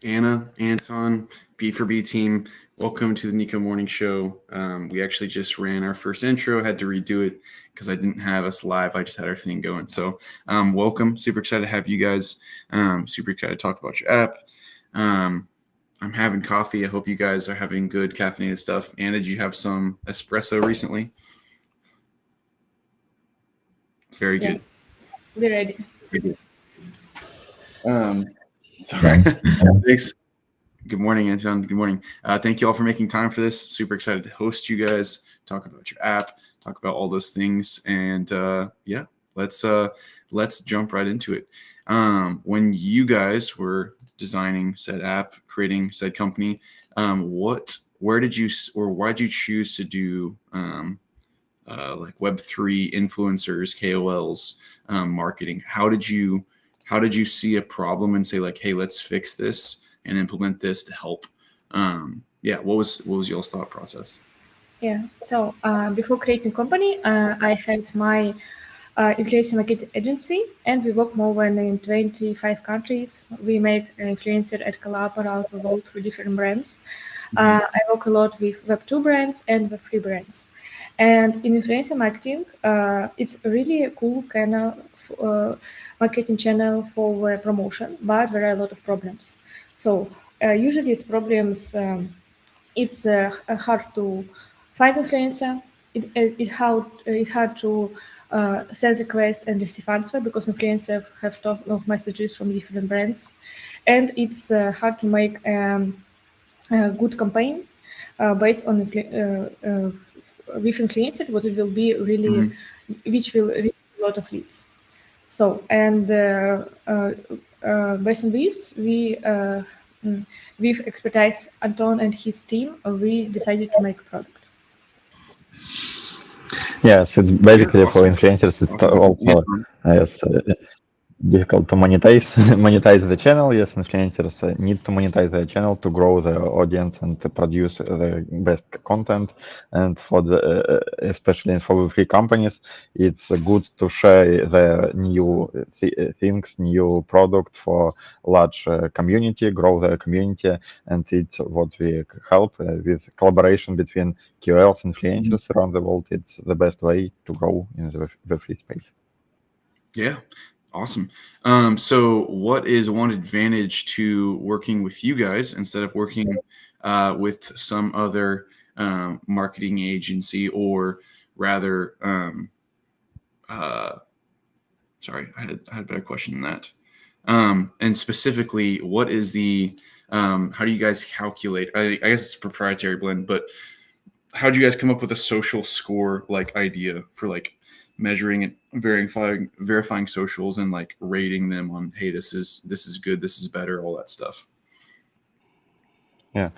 Anna, Anton, B4B team. Welcome to the Nico Morning Show. We actually just ran our first intro. Had to redo it because I didn't have us live. I just had our thing going. So welcome. Super excited to have you guys. Super excited to talk about your app. I'm having coffee. I hope you guys are having good caffeinated stuff. Anna, did you have some espresso recently? Very Yeah, good. we're ready. Very good. Sorry. Thanks. Thanks. Good morning, Anton. Good morning. Thank you all for making time for this. Super excited to host you guys, talk about your app, talk about all those things, and yeah, let's jump right into it. When you guys were designing said app, creating said company, where did you, or why did you choose to do like Web3 influencers, KOLs, marketing? How did you see a problem and say like, hey, let's fix this and implement this to help? Yeah, what was y'all's thought process? Yeah. So before creating company, I had my influencer marketing agency, and we work more than in 25 countries. We make influencer at collab around the world for different brands. I work a lot with Web2 brands and Web3 brands. And in influencer marketing, it's a really cool kind of marketing channel for promotion, but there are a lot of problems. So usually it's problems. It's hard to find influencer. It hard to send requests and receive answer because influencers have ton of messages from different brands, and it's hard to make a good campaign based on with influencer. What it will be really, which will receive a lot of leads. So, and based on this, with expertise Anton and his team, we decided to make a product. Yes, it's Yeah, basically for awesome. influencers. It's Awesome. also Anton. yes, difficult to monetize monetize the channel. Yes, influencers need to monetize their channel to grow their audience and to produce the best content. And for the especially for free companies, it's good to share their new things, new product for large community, grow their community, and it's what we help with collaboration between KOLs, influencers around the world. It's the best way to grow in the free space. Yeah, awesome. So what is one advantage to working with you guys instead of working with some other marketing agency, or rather, uh, sorry, I had a better question than that. And specifically, what is the how do you guys calculate? I guess it's a proprietary blend, but how do you guys come up with a social score like idea for like measuring and verifying socials and like rating them on, hey, this is good, this is better, all that stuff? Yeah,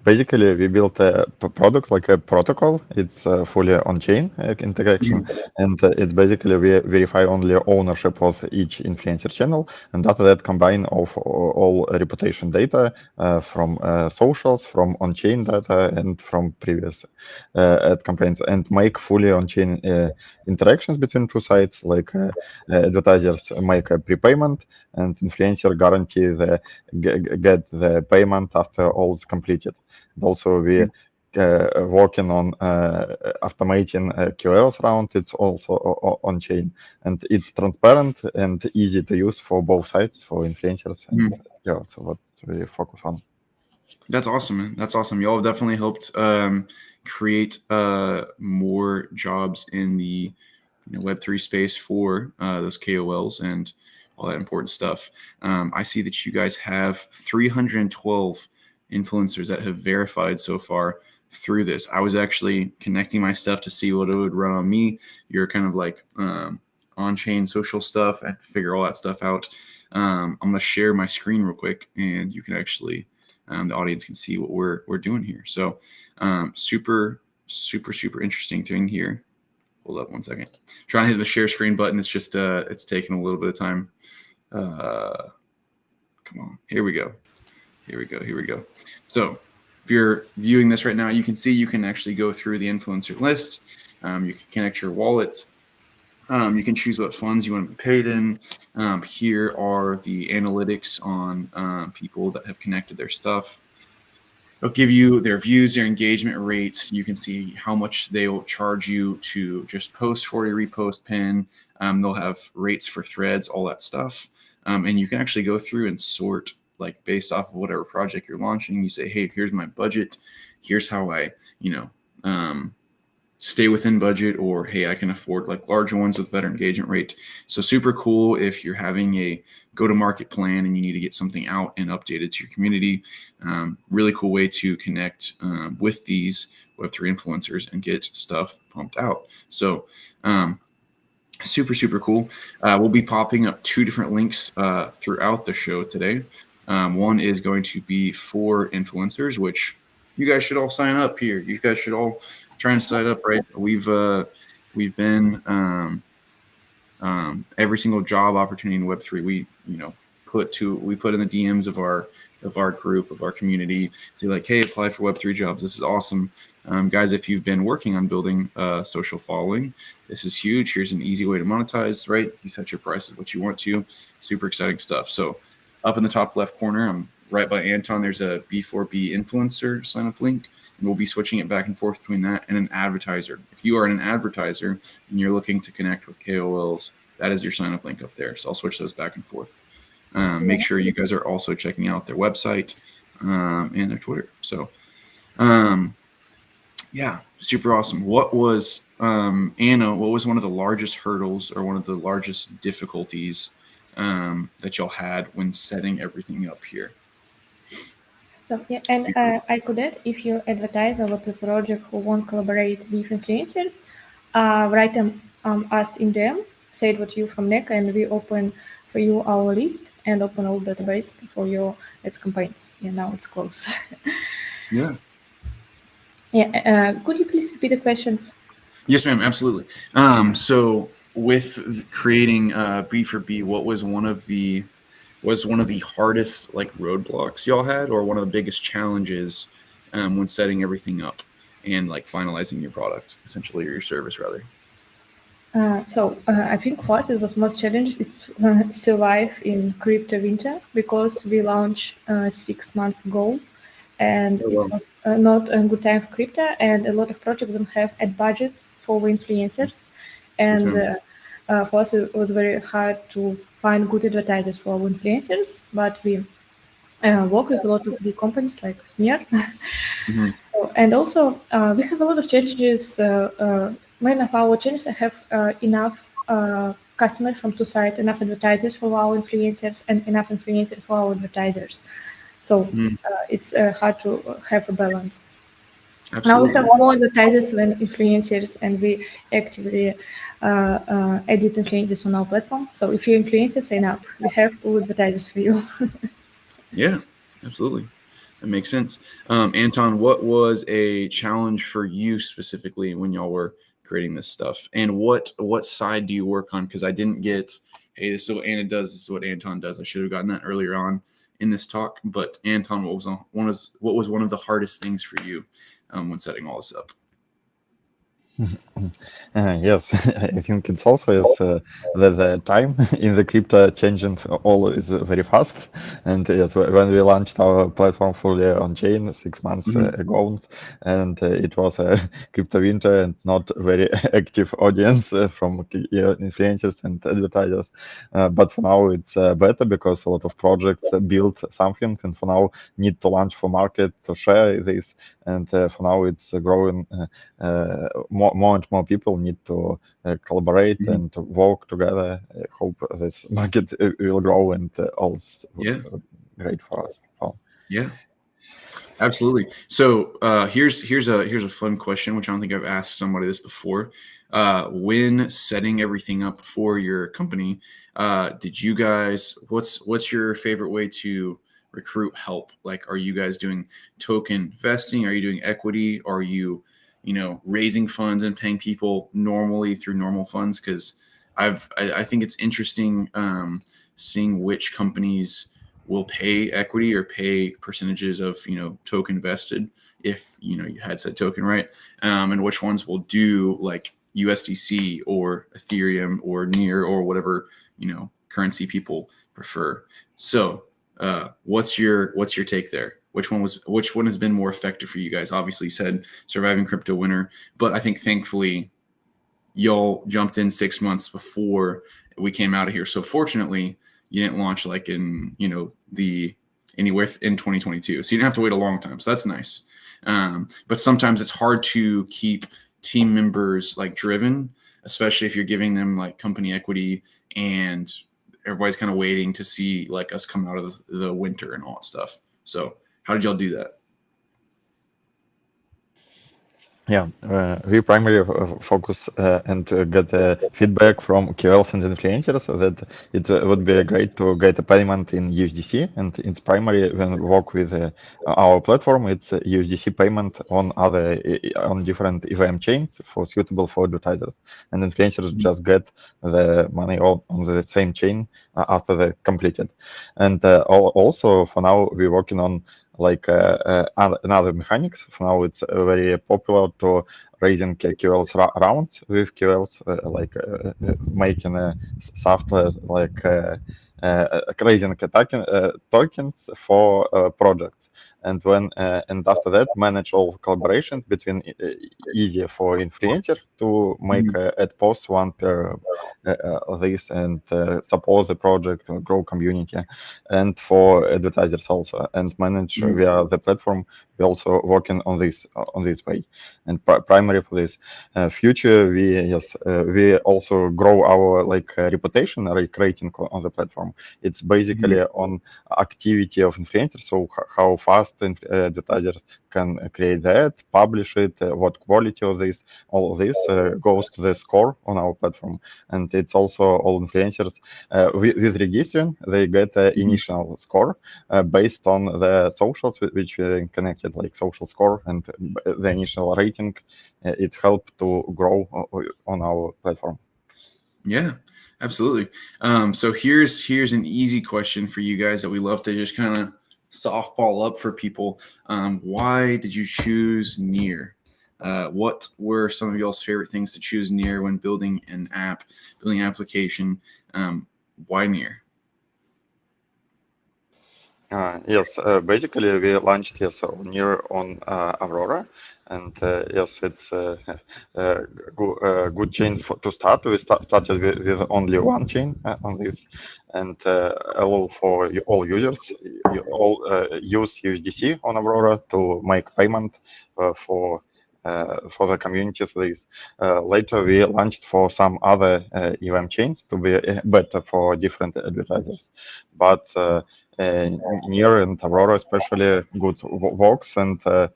basically we built a product like a protocol. It's fully on-chain integration, and it's basically we verify only ownership of each influencer channel, and after that combine of all reputation data from socials, from on-chain data, and from previous ad campaigns, and make fully on-chain interactions between two sites. Like advertisers make a prepayment, and influencer guarantee the get the payment after all is completed. And also we working on automating QoS round. It's also on chain, and it's transparent and easy to use for both sides, for influencers and yeah. So what we focus on. That's awesome, man. That's awesome. Y'all have definitely helped create more jobs in the Web3 space for those KOLs and all that important stuff. I see that you guys have 312 influencers that have verified so far through this. I was actually connecting my stuff to see what it would run on me. You're kind of like on-chain social stuff. I had to figure all that stuff out. I'm going to share my screen real quick, and you can actually the audience can see what we're doing here. So super interesting thing here. Hold up one second. Trying to hit the share screen button. It's just it's taking a little bit of time. Come on. Here we go. So if you're viewing this right now, you can see you can actually go through the influencer list. You can connect your wallet. You can choose what funds you want to be paid in. Here are the analytics on people that have connected their stuff. They'll give you their views, their engagement rates. You can see how much they will charge you to just post for a repost pin. They'll have rates for threads, all that stuff. And you can actually go through and sort like based off of whatever project you're launching. You say, hey, here's my budget. Here's how I, stay within budget, or hey, I can afford like larger ones with better engagement rate. So super cool if you're having a go-to-market plan and you need to get something out and updated to your community. Really cool way to connect with these Web3 influencers and get stuff pumped out. So super cool. We'll be popping up 2 different links throughout the show today. One is going to be for influencers, which you guys should all sign up here. You guys should all try and sign up, right? We've been every single job opportunity in Web3 we put in the DMs of our group, of our community, say like, hey, apply for Web3 jobs. This is awesome. Guys, if you've been working on building social following, this is huge. Here's an easy way to monetize, right? You set your prices what you want to. Super exciting stuff. So up in the top left corner, I'm right by Anton, there's a B4B influencer sign up link, and we'll be switching it back and forth between that and an advertiser. If you are an advertiser and you're looking to connect with KOLs, that is your sign up link up there. So I'll switch those back and forth. Make sure you guys are also checking out their website and their Twitter. So yeah, super awesome. What was, Anna, what was one of the largest hurdles or one of the largest difficulties that y'all had when setting everything up here? So yeah, and I could add, if you advertise or a project who won't collaborate with influencers, write them us in them, say what you from NEK, and we open for you our list and open all database for your ads campaigns. Yeah, now it's close. Yeah. Yeah. Could you please repeat the questions? Yes, ma'am. Absolutely. So with creating B4B, what was one of the hardest like roadblocks y'all had, or one of the biggest challenges when setting everything up and like finalizing your product, essentially, or your service rather? I think for us it was most challenging. It's survive in crypto winter, because we launched 6 months ago, and it was not a good time for crypto, and a lot of projects don't have ad budgets for influencers, and for us it was very hard to find good advertisers for our influencers, but we work with a lot of big companies like Near. So, and also we have a lot of challenges. One of our challenges have enough customers from 2 sides, enough advertisers for our influencers and enough influencers for our advertisers. So it's hard to have a balance. Absolutely. Now we have more advertisers than influencers, and we actively edit influencers on our platform. So if you're influencer, sign up. We have all advertisers for you. Yeah, absolutely. That makes sense. Anton, what was a challenge for you specifically when y'all were creating this stuff? And what side do you work on? Because I didn't get, hey, this is what Anna does, this is what Anton does. I should have gotten that earlier on in this talk. But Anton, what was one of the hardest things for you when setting all this up? Yes, I think it's also the time in the crypto changing all is very fast. And yes, when we launched our platform fully on chain 6 months ago, and it was a crypto winter and not very active audience from influencers and advertisers. But for now it's better, because a lot of projects build something, and for now need to launch for market to share this. And for now it's growing. More and more people need to collaborate and to work together. I hope this market will grow, and all great for us. Yeah, absolutely. So here's a fun question, which I don't think I've asked somebody this before. When setting everything up for your company, did you guys, what's your favorite way to recruit help? Like, are you guys doing token vesting? Are you doing equity? Are you raising funds and paying people normally through normal funds? Because I think it's interesting seeing which companies will pay equity or pay percentages of token vested if you had said token, right? And which ones will do like USDC or Ethereum or Near or whatever, currency people prefer. So what's your take there? Which one has been more effective for you guys? Obviously you said Surviving Crypto winner, but I think thankfully y'all jumped in 6 months before we came out of here. So fortunately you didn't launch like in, anywhere in 2022. So you didn't have to wait a long time. So that's nice. But sometimes it's hard to keep team members like driven, especially if you're giving them like company equity and everybody's kind of waiting to see like us come out of the winter and all that stuff. So how did y'all do that? Yeah, we primarily focus and get feedback from KOLs and influencers that it would be great to get a payment in USDC, and it's primarily when we work with our platform, it's USDC payment on different EVM chains suitable for advertisers, and influencers just get the money all on the same chain after they completed. And also for now we're working on like another mechanics. For now, it's very popular to raising QLs rounds with QLs, making a software like raising tokens for projects. And after that, manage all collaborations between easier for influencer to make at post one per this and support the project, grow community, and for advertisers also, and manage via the platform. We also working on this way, and primary for this future we also grow our reputation rating on the platform. It's basically on activity of influencers, so how fast advertisers can create that, publish it, what quality of this, all of this goes to the score on our platform. And it's also all influencers with registering, they get an initial score based on the socials which we connected, like social score, and the initial rating. It helped to grow on our platform. Yeah, absolutely. So here's an easy question for you guys that we love to just kind of softball up for people. Why did you choose Near? What were some of y'all's favorite things to choose Near when building an application? Why Near? Yes, basically we launched Near on Aurora, and yes, it's a good chain to start. We started with only one chain on this, and allow for all users use USDC on Aurora to make payment for the communities. This later we launched for some other EVM chains to be better for different advertisers, but Near and Aurora especially good works, and for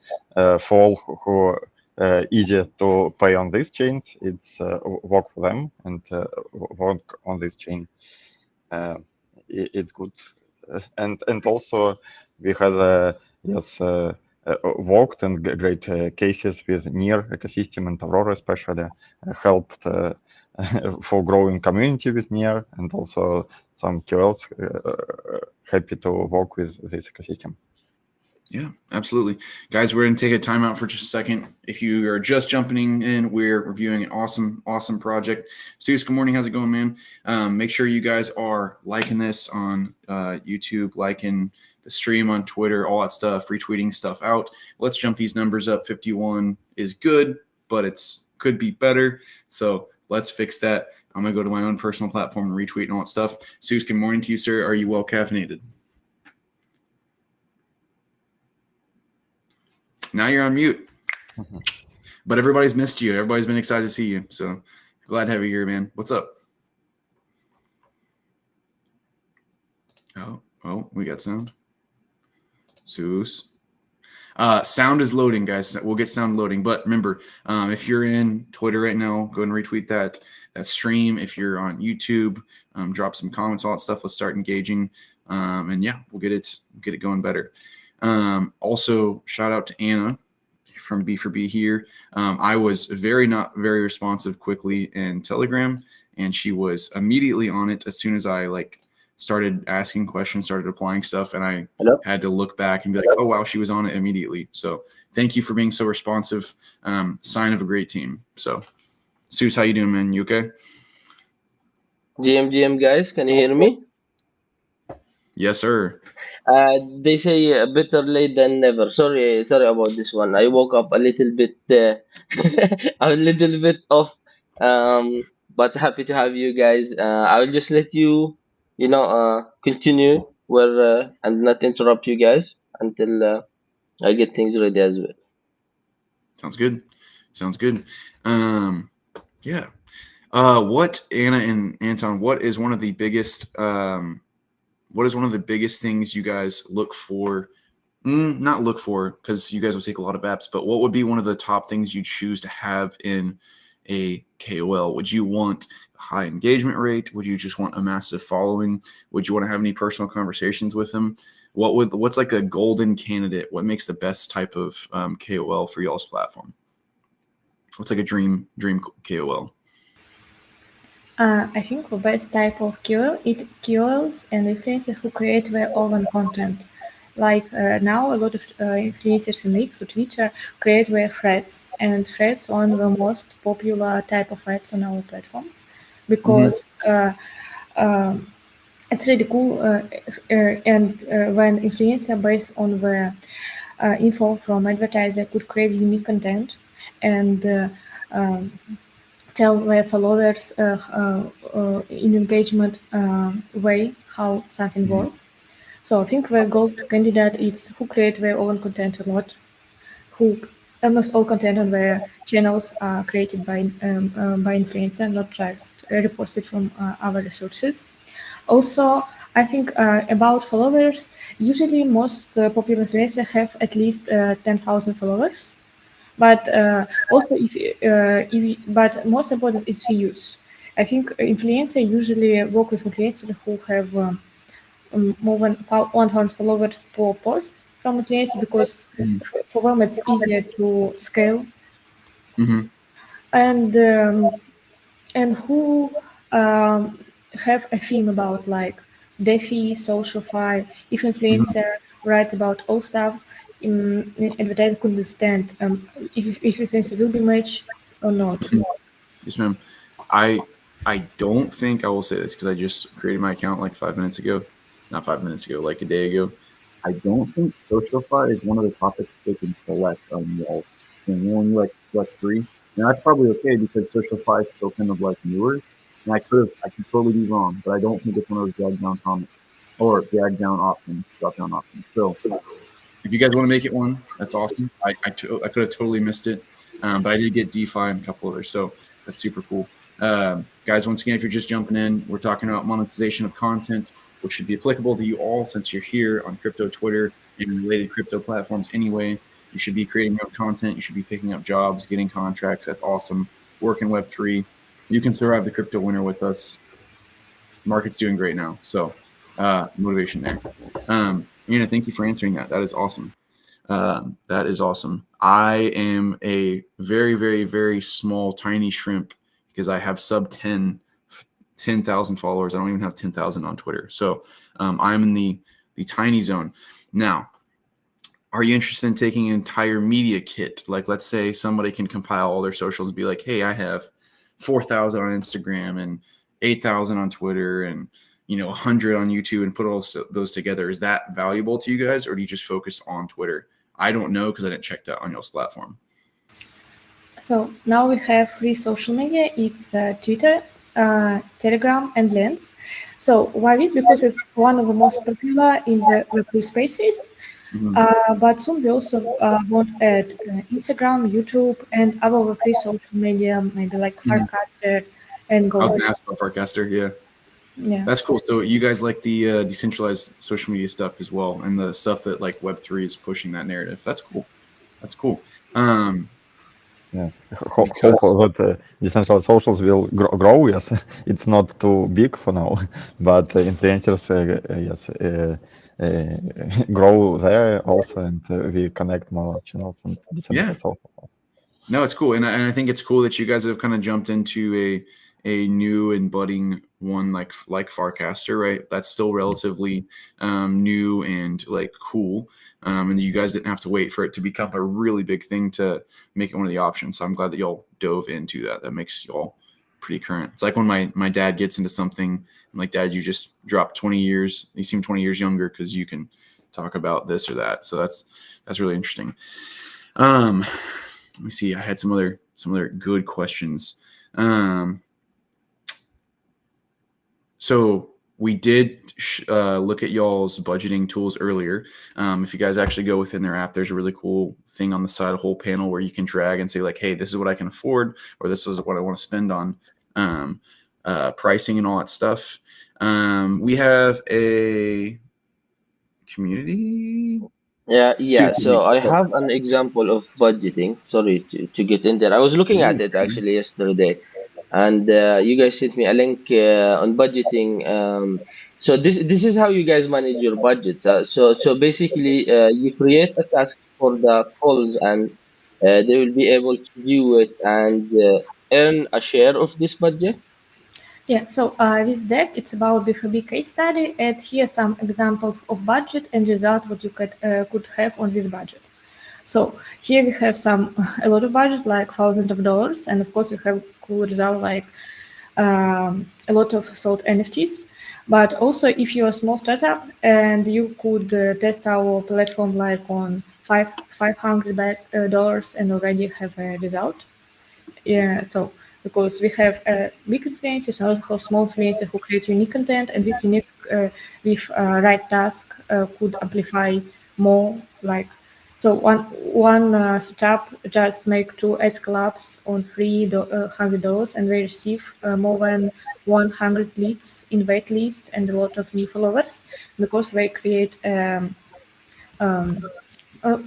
all who easier to pay on these chains, it's work for them and work on this chain. It's good, and also we had worked and great cases with Near ecosystem, and Aurora especially helped for growing community with Near, and also some QLs happy to work with this ecosystem. Yeah, absolutely. Guys, we're going to take a timeout for just a second. If you are just jumping in, we're reviewing an awesome project. Zeus, good morning. How's it going, man? Make sure you guys are liking this on YouTube, liking the stream on Twitter, all that stuff, retweeting stuff out. Let's jump these numbers up. 51 is good, but it's could be better. So let's fix that. I'm going to go to my own personal platform and retweet and all that stuff. Zeus, good morning to you, sir. Are you well caffeinated? Now you're on mute. But everybody's missed you. Everybody's been excited to see you. So glad to have you here, man. What's up? Oh, we got sound. Zeus. Sound is loading, guys. We'll get sound loading. But remember, if you're in Twitter right now, go and retweet that stream. If you're on YouTube, drop some comments, all that stuff. Let's start engaging. And yeah, we'll get it going better. Also, shout out to Anna from B4B here. I was not very responsive quickly in Telegram, and she was immediately on it as soon as I started asking questions, started applying stuff, and I had to look back and be like, oh, wow, she was on it immediately. So thank you for being so responsive. Sign of a great team. So Suits, how you doing, man? You okay? GM guys, can you hear me? Yes, sir. They say better late than never. Sorry about this one. I woke up a little bit, a little bit off. But happy to have you guys. I will just let you, continue where and not interrupt you guys until I get things ready as well. Sounds good. Sounds good. Yeah. What Anna and Anton? What is one of the biggest? What is one of the biggest things you guys look for? Not look for, because you guys will take a lot of apps. But what would be one of the top things you choose to have in a KOL? Would you want a high engagement rate? Would you just want a massive following? Would you want to have any personal conversations with them? What's like a golden candidate? What makes the best type of KOL for y'all's platform? What's like a dream KOL? I think the best type of KOL is KOLs and influencers who create their own content. Like now, a lot of influencers in X or Twitter create their threads, and threads are one of the most popular type of threads on our platform because it's really cool. And when influencer based on the info from advertiser could create unique content and tell their followers in engagement way how something works. So I think the gold candidate is who create their own content a lot, who almost all content on their channels are created by influencer, not just reposted from other resources. Also, I think about followers, usually most popular influencers have at least 10,000 followers. But also, but most important is views. I think influencers usually work with influencers who have more than 1,000 followers per post from influencer because for them it's easier to scale. And who have a theme about like DeFi, SocialFi. If influencer write about all stuff, advertiser could understand if influencer will be matched or not. Yes, ma'am. I don't think I will say this because I just created my account like 5 minutes ago. Not 5 minutes ago, like a day ago. I don't think SocialFi is one of the topics they can select on Walt. And when you like select 3, now that's probably okay because SocialFi is still kind of like newer. And I could totally be wrong, but I don't think it's one of those drag down comments or drag down options, drop down options. So if you guys want to make it one, that's awesome. I could have totally missed it, but I did get DeFi and a couple others, so that's super cool. Guys, once again, if you're just jumping in, we're talking about monetization of content, which should be applicable to you all since you're here on crypto Twitter and related crypto platforms anyway. You should be creating your own content. You should be picking up jobs, getting contracts. That's awesome. Work in Web3. You can survive the crypto winter with us. Market's doing great now, so motivation there. Anna, thank you for answering that. That is awesome. That is awesome. I am a very, very, very small, tiny shrimp because I have sub 10,000 followers. I don't even have 10,000 on Twitter. So I'm in the tiny zone. Now, are you interested in taking an entire media kit? Like, let's say somebody can compile all their socials and be like, hey, I have 4,000 on Instagram and 8,000 on Twitter and 100 on YouTube and put all those together. Is that valuable to you guys, or do you just focus on Twitter? I don't know because I didn't check that on y'all's platform. So now we have 3 social media. It's Twitter, Telegram, and Lens. So why is because it's one of the most popular in the Web3 spaces. But soon we also want to add Instagram, YouTube, and other Web3 social media, maybe like Farcaster and Go. I was going to ask about Farcaster, yeah. That's cool. So you guys like the decentralized social media stuff as well, and the stuff that like Web3 is pushing that narrative. That's cool. Yeah, hope that decentralized socials will grow. Yes, it's not too big for now, but influencers, grow there also, and we connect more channels and decentralized socials. No, it's cool, and I think it's cool that you guys have kind of jumped into a new and budding one like Farcaster, right? That's still relatively new and like cool, and you guys didn't have to wait for it to become a really big thing to make it one of the options. So I'm glad that y'all dove into that. That makes y'all pretty current. It's like when my dad gets into something, I'm like, Dad, you just dropped 20 years. You seem 20 years younger because you can talk about this or that. So that's really interesting. Let me see. I had some other good questions. So we did look at y'all's budgeting tools earlier. If you guys actually go within their app, there's a really cool thing on the side, a whole panel where you can drag and say like, hey, this is what I can afford, or this is what I want to spend on pricing and all that stuff. We have a community. Yeah. So I have an example of budgeting. Sorry to get in there. I was looking at it actually yesterday, and you guys sent me a link on budgeting. So this is how you guys manage your budgets. So basically, you create a task for the calls, and they will be able to do it and earn a share of this budget. Yeah, so with that, it's about B4B case study, and here are some examples of budget and result what you could have on this budget. So here we have a lot of budget, like thousands of dollars, and of course we have cool result like a lot of sold NFTs. But also, if you're a small startup and you could test our platform like on $500 and already have a result. Yeah, so because we have big influencers and also small influencers who create unique content, and this unique with right task could amplify more. Like, so one startup just make 2 ads collabs on $300, and they receive more than 100 leads in wait list and a lot of new followers because they create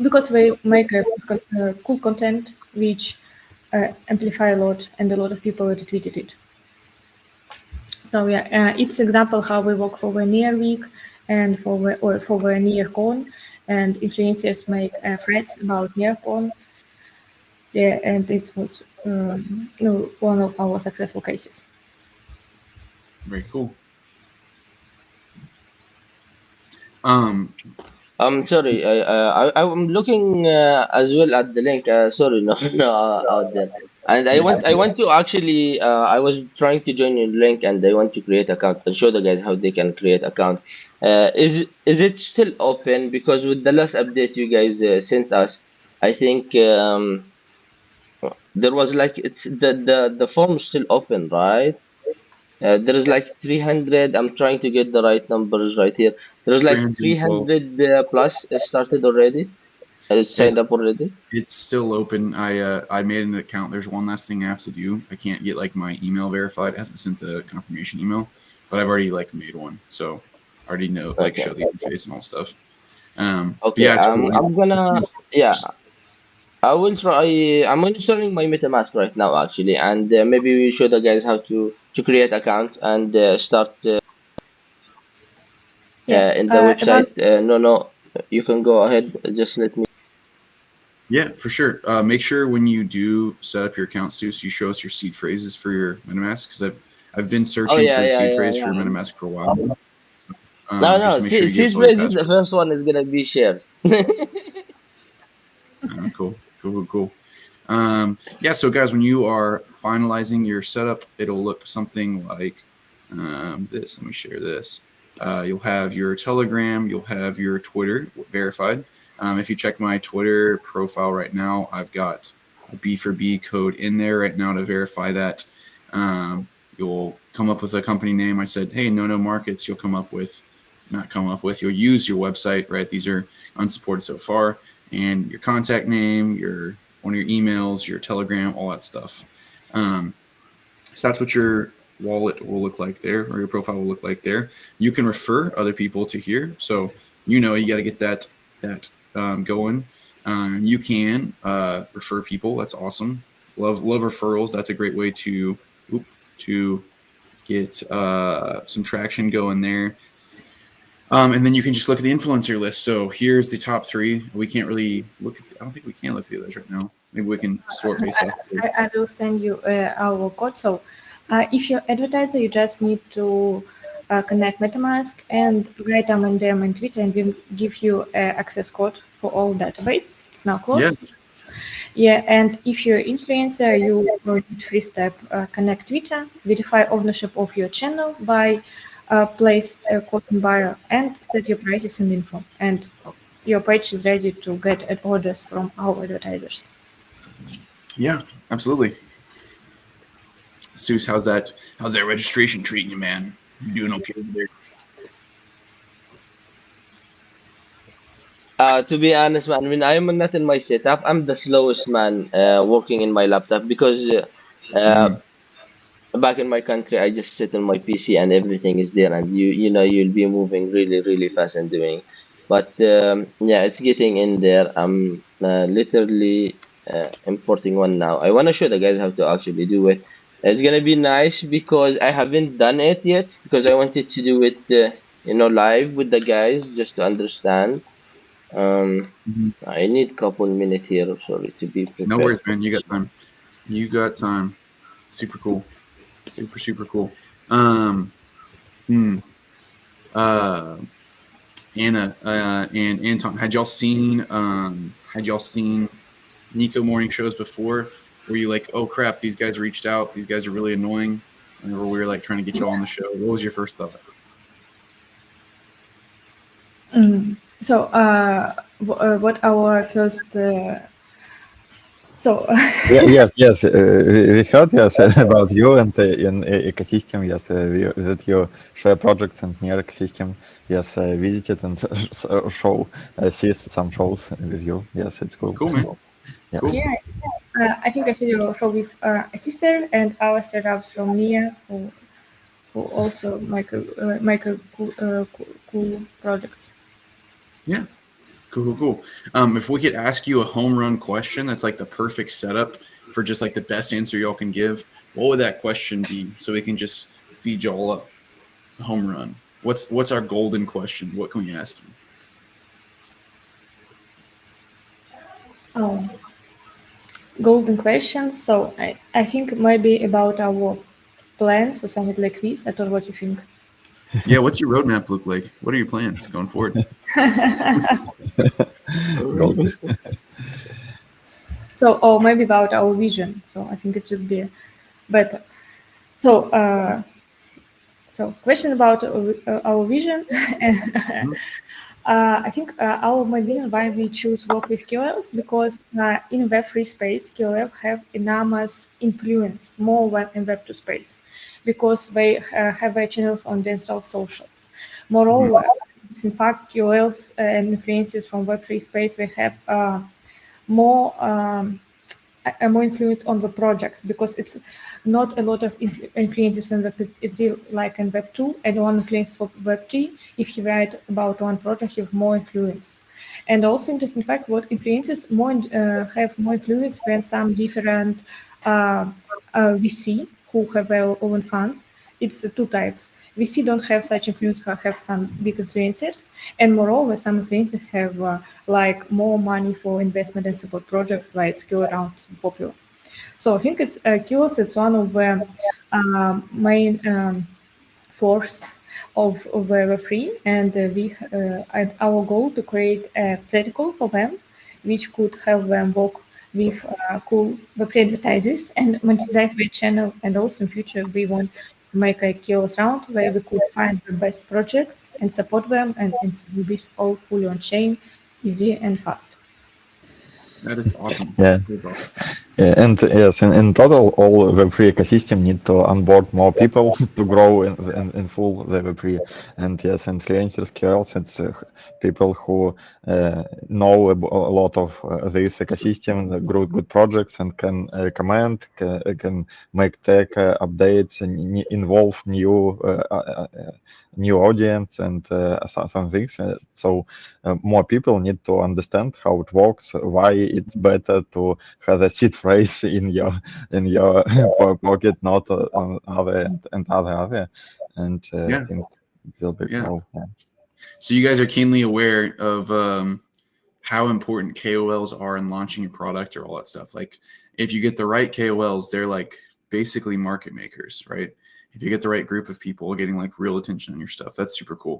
because they make a cool content which amplify a lot, and a lot of people retweeted it. So yeah, it's example how we work for the near week and for the near con, and influencers make threads about near con. Yeah, and it was one of our successful cases. Very cool. Sorry, I'm looking as well at the link. Sorry, no, no, out there. And I want to actually, I was trying to join your link, and I want to create account and show the guys how they can create account. Is it still open? Because with the last update you guys sent us, I think there was like the form is still open, right? There is like 300. I'm trying to get the right numbers right here. There's like 300 plus started already. Signed up already. It's still open. I made an account. There's one last thing I have to do. I can't get like my email verified. It hasn't sent the confirmation email, but I've already like made one, so I already know like show the interface and all stuff. Okay. Yeah, I'm gonna I will try. I'm installing my MetaMask right now, actually, and maybe we show the guys how to create account and start in the website. No, you can go ahead. Just let me. Yeah, for sure. Make sure when you do set up your accounts too, so you show us your seed phrases for your MetaMask, because I've been searching for a seed phrase for MetaMask for a while. No. Seed phrase is the first one is gonna be shared. Cool. Yeah, so guys, when you are finalizing your setup, it'll look something like this. Let me share this. You'll have your Telegram, you'll have your Twitter verified. If you check my Twitter profile right now, I've got a B4B code in there right now to verify that. You'll come up with a company name. I said, hey, No Markets. You'll you'll use your website, right? These are unsupported so far. And your contact name, one of your emails, your Telegram, all that stuff. So that's what your wallet will look like there, or your profile will look like there. You can refer other people to here. So you got to get that going. You can refer people. That's awesome. Love referrals. That's a great way to get some traction going there. And then you can just look at the influencer list. So here's the top 3. We can't really look at. I don't think we can look at the others right now. Maybe we can sort based off. I will send you our code. So If you're advertiser, you just need to connect MetaMask and write them in DM and Twitter, and we'll give you access code for all database. It's now closed. Yeah. Yeah, and if you're influencer, you will need three-step connect Twitter, verify ownership of your channel by place code in bio, and set your prices and info. And your page is ready to get ad orders from our advertisers. Yeah, absolutely. Seuss, how's that registration treating you, man? You doing okay over there? To be honest, man, when I'm not in my setup, I'm the slowest man working in my laptop because Mhm. back in my country, I just sit on my PC and everything is there, and you'll be moving really really fast and doing. But yeah, it's getting in there. I'm literally importing one now. I want to show the guys how to actually do it. It's gonna be nice because I haven't done it yet because I wanted to do it, live with the guys just to understand. Um, Mhm. I need couple minutes here, sorry, to be No prepared worries, for man. You this got one. time. You got time. Super cool. Super cool. Um, hmm. Uh, Anna and Anton, had y'all seen Nico morning shows before? Were you like, oh crap, these guys reached out, these guys are really annoying? Whenever we were like trying to get y'all on the show, what was your first thought? So, what our first so Yes. We heard yes about you and in ecosystem. Yes, that you share projects and near ecosystem. Yes, visited and show see some shows with you. Yes, it's cool. Cool, man. Yeah. Cool. yeah, I think I said you also with a sister and our startups from Nia, who also make a cool projects. Yeah. Cool. If we could ask you a home run question, that's like the perfect setup for just like the best answer y'all can give. What would that question be? So we can just feed y'all up a home run. What's our golden question? What can we ask you? Oh, golden questions. So I think maybe about our plans or something like this. I don't know what you think. Yeah, what's your roadmap look like? What are your plans going forward? Golden. So, or maybe about our vision. So I think it should be better. So, question about our vision. I think our main reason why we choose work with KOLs because in Web3 space, KOL have enormous influence more than in Web2 space because they have their channels on digital socials. Moreover, in fact, KOLs and influencers from Web3 space, they have more more influence on the projects because it's not a lot of influences in Web. It's like in Web 2 and one influence for Web 3. If you write about one project, you have more influence. And also interesting fact, what influences more have more influence when some different VC who have their own funds. It's two types. VC don't have such influence, have some big influencers, and moreover, some influencers have like more money for investment and support projects, like skill around popular. So I think it's Kiosk. It's one of the main force of Web3, and and our goal to create a protocol for them, which could help them work with cool Web3 advertisers and monetize their channel. And also in future, we want to make a kiosk round where we could find the best projects and support them, and it will be all fully on chain, easy and fast. That is awesome. Yeah. That is awesome. Yeah, and yes, in total, all Web3 ecosystem need to onboard more people to grow in full the Web3. And yes, influencers, KOLs, it's people who know a lot of this ecosystem, grow good projects, and can recommend, can make tech updates, and involve new audience and some things. So more people need to understand how it works, why it's better to have a seed phrase in your pocket, not on other and other. And I Yeah. think it will be Yeah. cool. Yeah. So you guys are keenly aware of how important KOLs are in launching a product or all that stuff. Like if you get the right KOLs, they're like basically market makers, right? If you get the right group of people getting like real attention on your stuff, that's super cool.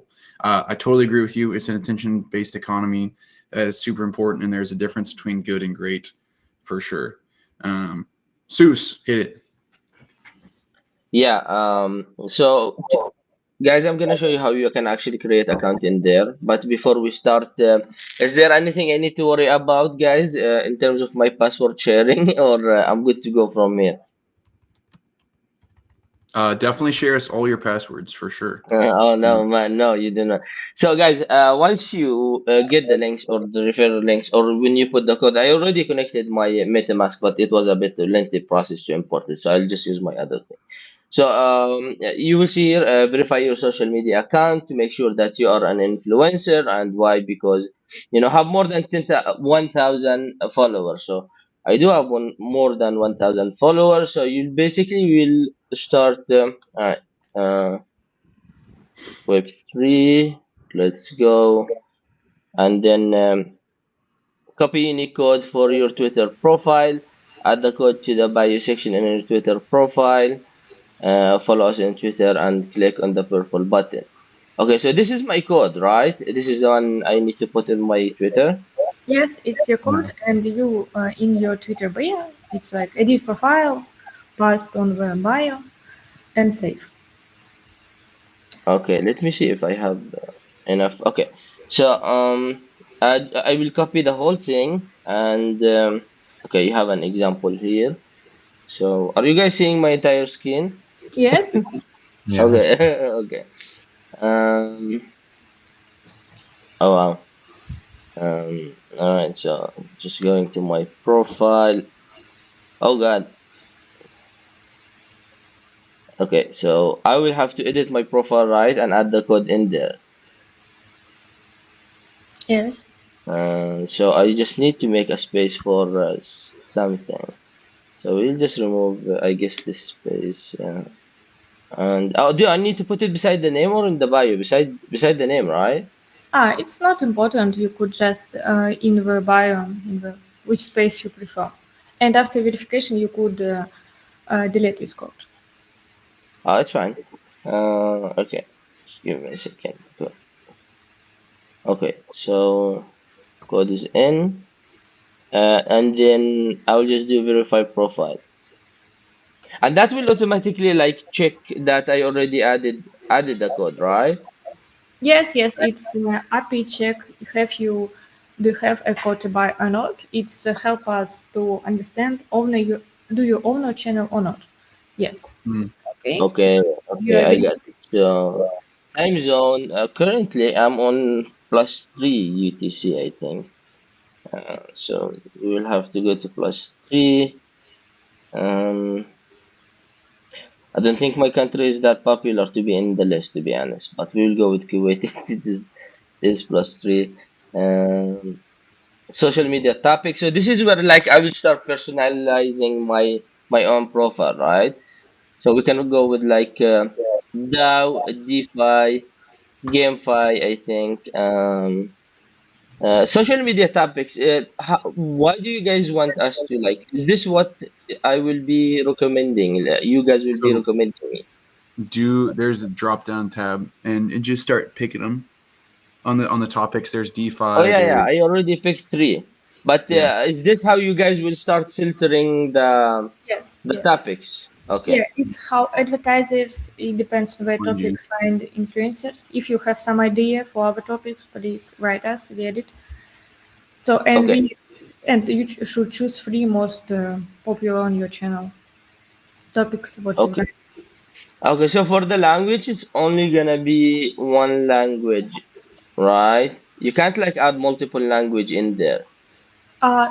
I totally agree with you. It's an attention-based economy that is super important, and there's a difference between good and great for sure. Seuss, hit it. Yeah. So guys, I'm gonna show you how you can actually create account in there. But before we start, is there anything I need to worry about, guys, in terms of my password sharing, or I'm good to go from here? Definitely share us all your passwords for sure. Oh no, man, no, you do not. So, guys, once you get the links or the referral links, or when you put the code, I already connected my MetaMask, but it was a bit lengthy process to import it, so I'll just use my other thing. So, you will see here, verify your social media account to make sure that you are an influencer. And why? Because have more than 1,000 followers. So I do have more than 1,000 followers. So you basically will start Web3. Let's go, and then copy unique code for your Twitter profile. Add the code to the bio section in your Twitter profile. Follow us on Twitter and click on the purple button. Okay, so this is my code, right? This is the one I need to put in my Twitter. Yes, it's your code, and you in your Twitter bio, it's like edit profile, paste on the bio, and save. Okay, let me see if I have enough. Okay, so I will copy the whole thing, and okay, you have an example here. So are you guys seeing my entire screen? Yes. Yeah. Okay, okay. Oh wow. All right. So just going to my profile. Oh god. Okay, so I will have to edit my profile, right, and add the code in there. Yes. So I just need to make a space for something. So we'll just remove, I guess, this space. And do I need to put it beside the name or in the bio? Beside the name, right? It's not important. You could just in the bio, in the which space you prefer, and after verification, you could delete this code. Oh, it's fine. Okay, just give me a second. Okay, so code is in, and then I'll just do verify profile, and that will automatically like check that I already added the code, right? Yes, it's API check. Do you have a code to buy or not? It's help us to understand do you own a channel or not? Yes. Okay. Okay, You okay, I agree? got it. So time zone. Currently, I'm on +3 UTC, I think. So we will have to go to +3. I don't think my country is that popular to be in the list, to be honest. But we will go with Kuwait. It is +3. Social media topic. So this is where like I will start personalizing my own profile, right? So we can go with like DAO, DeFi, GameFi, I think. Social media topics. Why do you guys want us to like? Is this what I will be recommending? You guys will be So recommending me. there's a drop down tab and just start picking them on the topics. There's Oh DeFi. yeah, yeah. There's I already picked 3. But yeah. is this how you guys will start filtering Yes. the Yes. topics? Yeah, Okay. it's how advertisers. It depends on the 1G. topics find influencers. If you have some idea for other topics, please write us. We edit. So Okay. you should choose 3 most popular on your channel topics. What you Okay. like. Okay. So for the language, it's only gonna be one language, right? You can't like add multiple language in there.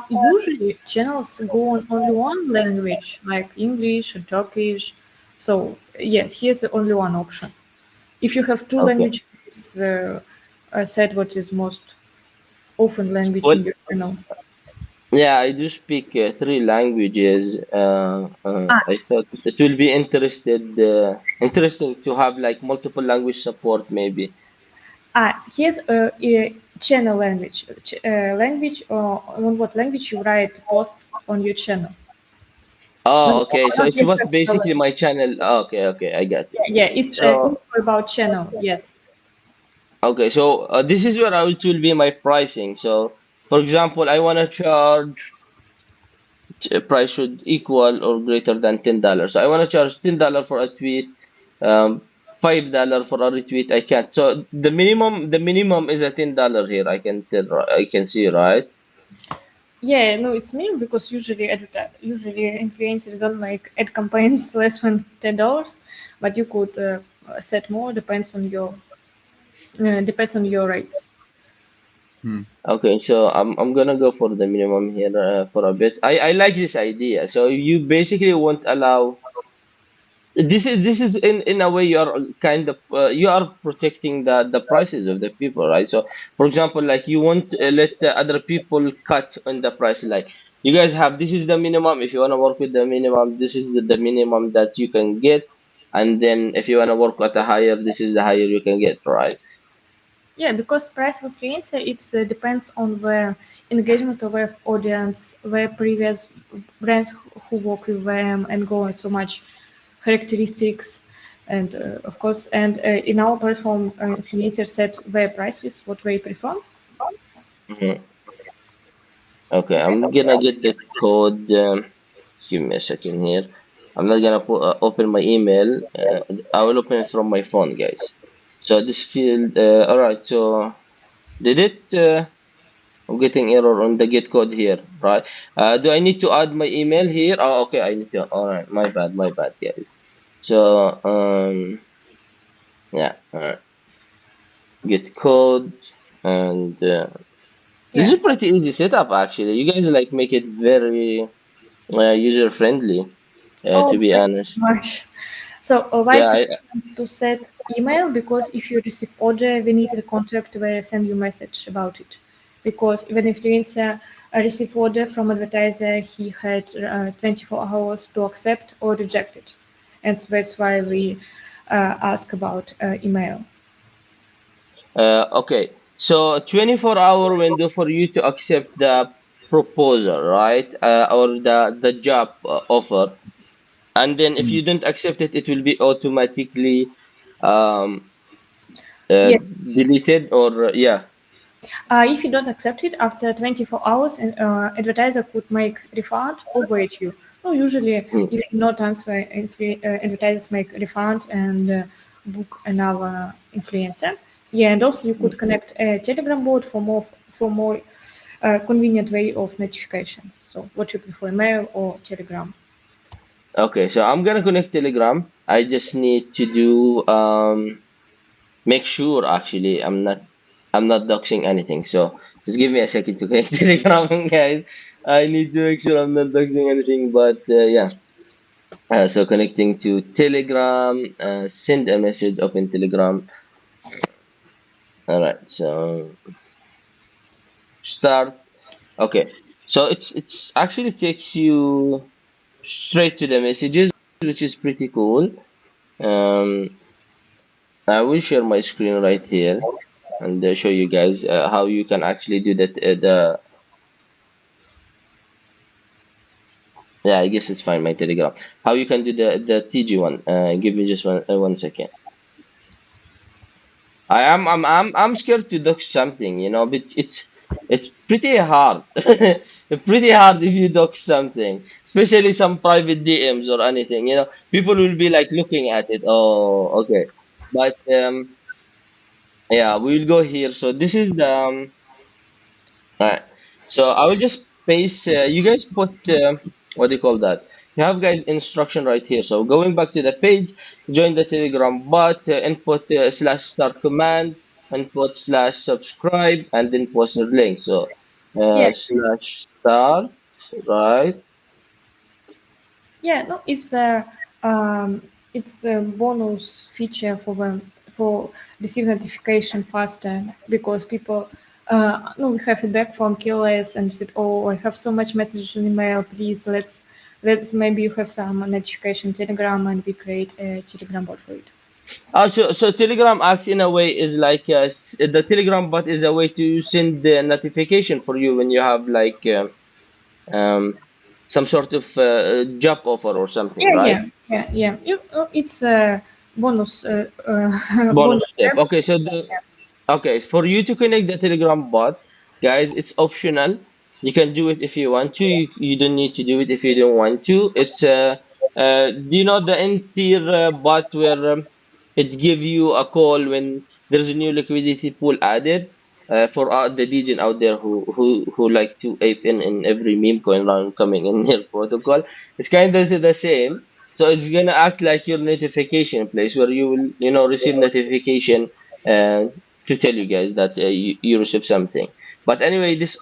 Usually channels go on only one language, like English or Turkish. So yes, here's the only one option. If you have 2 Okay. languages, set what is most often language Well, in your channel. yeah, I do speak 3 languages. Ah, I thought it will be interesting to have like multiple language support, maybe. here's a channel language. Language or on what language you write posts on your channel. Oh, No, okay. So not it's yet what personal. basically my channel. Oh, okay, okay, I got it. Yeah, it's So info about channel. Yes. okay, so this is where it will be my pricing. So for example, I want to charge price should equal or greater than $10. So I want to charge $10 for a tweet, $5 for a retweet. I can't. So the minimum is a $10 here. I can tell. I can see, right? Yeah, no, it's me because usually influencers don't make ad campaigns less than $10, but you could set more. Depends on your rates. Okay, so I'm gonna go for the minimum here for a bit. I like this idea. So you basically won't allow. This is in a way you are kind of you are protecting the prices of the people, right? So for example, like you won't let the other people cut on the price. Like you guys have, this is the minimum. If you want to work with the minimum, this is the minimum that you can get, and then if you want to work at a higher, this is the higher you can get, right? Yeah, because price of influencer it's depends on the engagement of their audience, their previous brands who work with them, and go on so much characteristics, and of course, and in our platform, influencers set their prices, what they prefer. Mhm. Okay, I'm gonna get the code. Just give me a second here. I'm not gonna open my email. I will open it from my phone, guys. So this field. All right. So did it? I'm getting error on the get code here, right? Do I need to add my email here? Oh, okay. I need to. All right. My bad, guys. So yeah. All right. Get code and this Yeah. is pretty easy setup actually. You guys like make it very user friendly. Oh, To be thank you honest. so much. So, why Yeah, it's important to set email? Because if you receive order, we need the contact where send you message about it. Because when influencer receive order from advertiser, he had 24 hours to accept or reject it, and so that's why we ask about email. okay. So 24-hour window for you to accept the proposal, right? Or the job offer. And then if you don't accept it, it will be automatically um, Yes. deleted or yeah. If you don't accept it after 24 hours, and advertiser could make refund or wait you. No, usually Hmm. if you not answer, advertisers make refund and book another influencer. Yeah, and also you could connect a Telegram bot for more convenient way of notifications. So what you prefer, mail or Telegram? Okay, so I'm gonna connect Telegram. I just need to do make sure actually I'm not doxing anything. So just give me a second to connect Telegram, guys. I need to make sure I'm not doxing anything. But yeah, so connecting to Telegram, send a message, open Telegram. All right, so start. Okay, so it's actually takes you straight to the messages, which is pretty cool. Um, I will share my screen right here and show you guys how you can actually do that. The Yeah, I guess it's fine. My Telegram. How you can do the TG one? Give me just one second. I'm scared to dox something, but it's pretty hard. Pretty hard if you dox something, especially some private DMs or anything. People will be like looking at it. Oh, okay. But yeah, we will go here. So this is the Alright. So I will just paste. You guys put what do you call that? You have guys instruction right here. So going back to the page, join the Telegram bot, input slash start command, input slash subscribe, and then post your link. So Yeah, slash start, right? yeah, no, it's a bonus feature for them for receive notification faster because people no we have feedback from killers and said, oh, I have so much messages in email, please let's maybe you have some notification Telegram and we create a Telegram bot for it. So Telegram acts in a way is like the Telegram bot is a way to send the notification for you when you have like um some sort of job offer or something, Yeah, right? yeah, yeah, yeah. It's a bonus, bonus Bonus step. step. Okay, so okay, for you to connect the Telegram bot, guys, it's optional. You can do it if you want to. You don't need to do it if you don't want to. It's do you know the N-tier bot where it give you a call when there's a new liquidity pool added? For the degen out there who like to ape in every meme coin round coming in your protocol, it's kind of the same. So it's gonna act like your notification place where you will receive notification uh, to tell you guys that you receive something. But anyway, this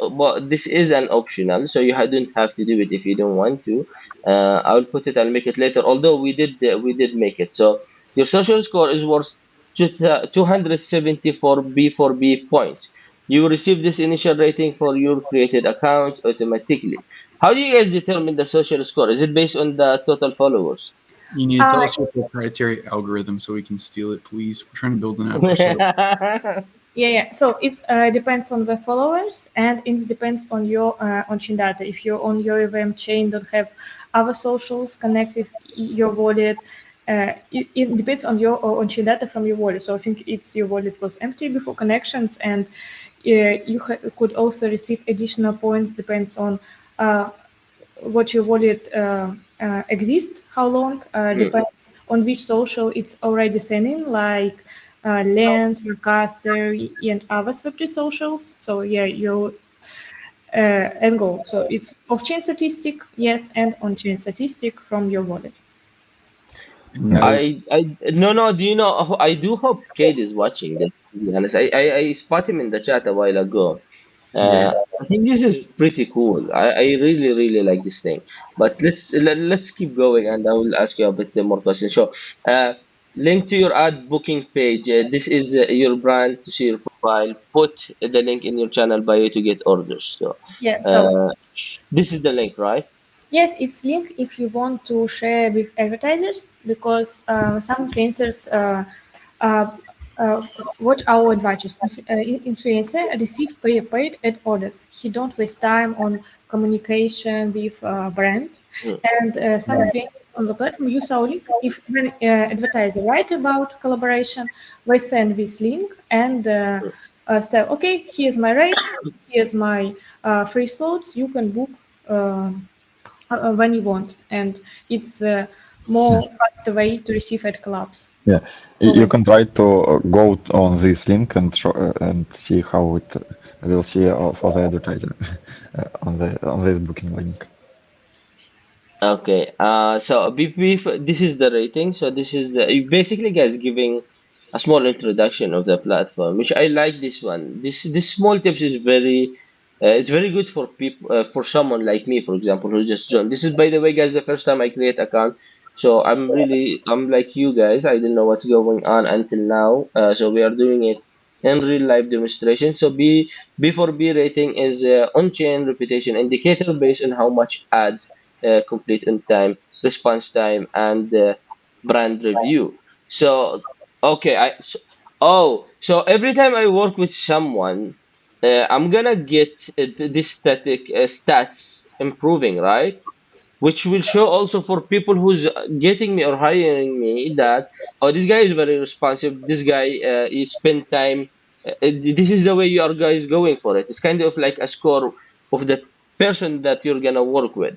is an optional, so you don't have to do it if you don't want to. I'll make it later. Although we did make it. So your social score is worth 274 B4B points. You will receive this initial rating for your created account automatically. How do you guys determine the social score? Is it based on the total followers? You need to tell Uh, us your proprietary algorithm so we can steal it, please. We're trying to build an app ourselves. yeah, yeah. So it depends on the followers, and it depends on your on-chain data. If you're on your EVM chain, don't have other socials connect with your wallet. It depends on your on-chain data from your wallet. So I think it's your wallet was empty before connections, and you could also receive additional points. Depends on uh, what your wallet exists, how long, Mm. depends on which social it's already sending, like Lens, Recaster, and other Web3 socials. So yeah, you and go. So it's off-chain statistic, yes, and on-chain statistic from your wallet. And that is, No, do you know? I do hope Cade is watching this. To be honest, I spot him in the chat a while ago. yeah. I think this is pretty cool. I really like this thing. But let's keep going, and I will ask you a bit more questions. So, uh, link to your ad booking page. This is your brand to see your profile. Put the link in your channel bio to get orders. So, Yeah, so uh, this is the link, right? yes, it's linked if you want to share with advertisers because some influencers uh, uh, what our advisors influencer receive prepaid ad orders. He don't waste time on communication with brand, Mm, and some influencers on the platform use our link. If when advertiser write about collaboration, we send this link and mm. say, okay, here's my rates, here's my free slots. You can book. When you want, and it's more faster way to receive at clubs. Yeah, you Already. can try to go on this link and and see how it will see for the advertiser on this booking link. Okay. So this is the rating. So this is basically guys giving a small introduction of the platform, which I like this one. This small tips is it's very good for people for someone like me, for example, who just joined. This is by the way, guys, the first time I create account. So I'm like you guys. I didn't know what's going on until now. So we are doing it in real life demonstration. So B4B rating is on-chain reputation indicator based on how much ads complete on time, response time, and brand review. So, okay, so every time I work with someone, I'm gonna get this static stats improving, right? Which will show also for people who's getting me or hiring me that this guy is very responsive. This guy he spend time. This is the way you are guys going for it. It's kind of like a score of the person that you're gonna work with.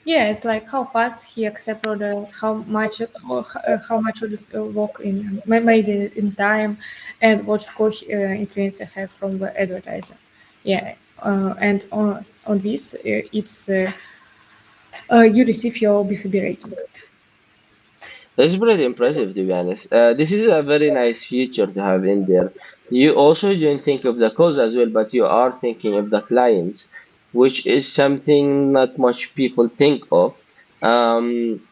Yeah, it's like how fast he accept orders, how much of this work made in time, and what score influencer have from the advertiser. Yeah, and on this, it's you receive your BFB rating. That's pretty impressive, to be honest. This is a very nice feature to have in there. You also don't think of the calls as well, but you are thinking of the clients, which is something not much people think of. Um,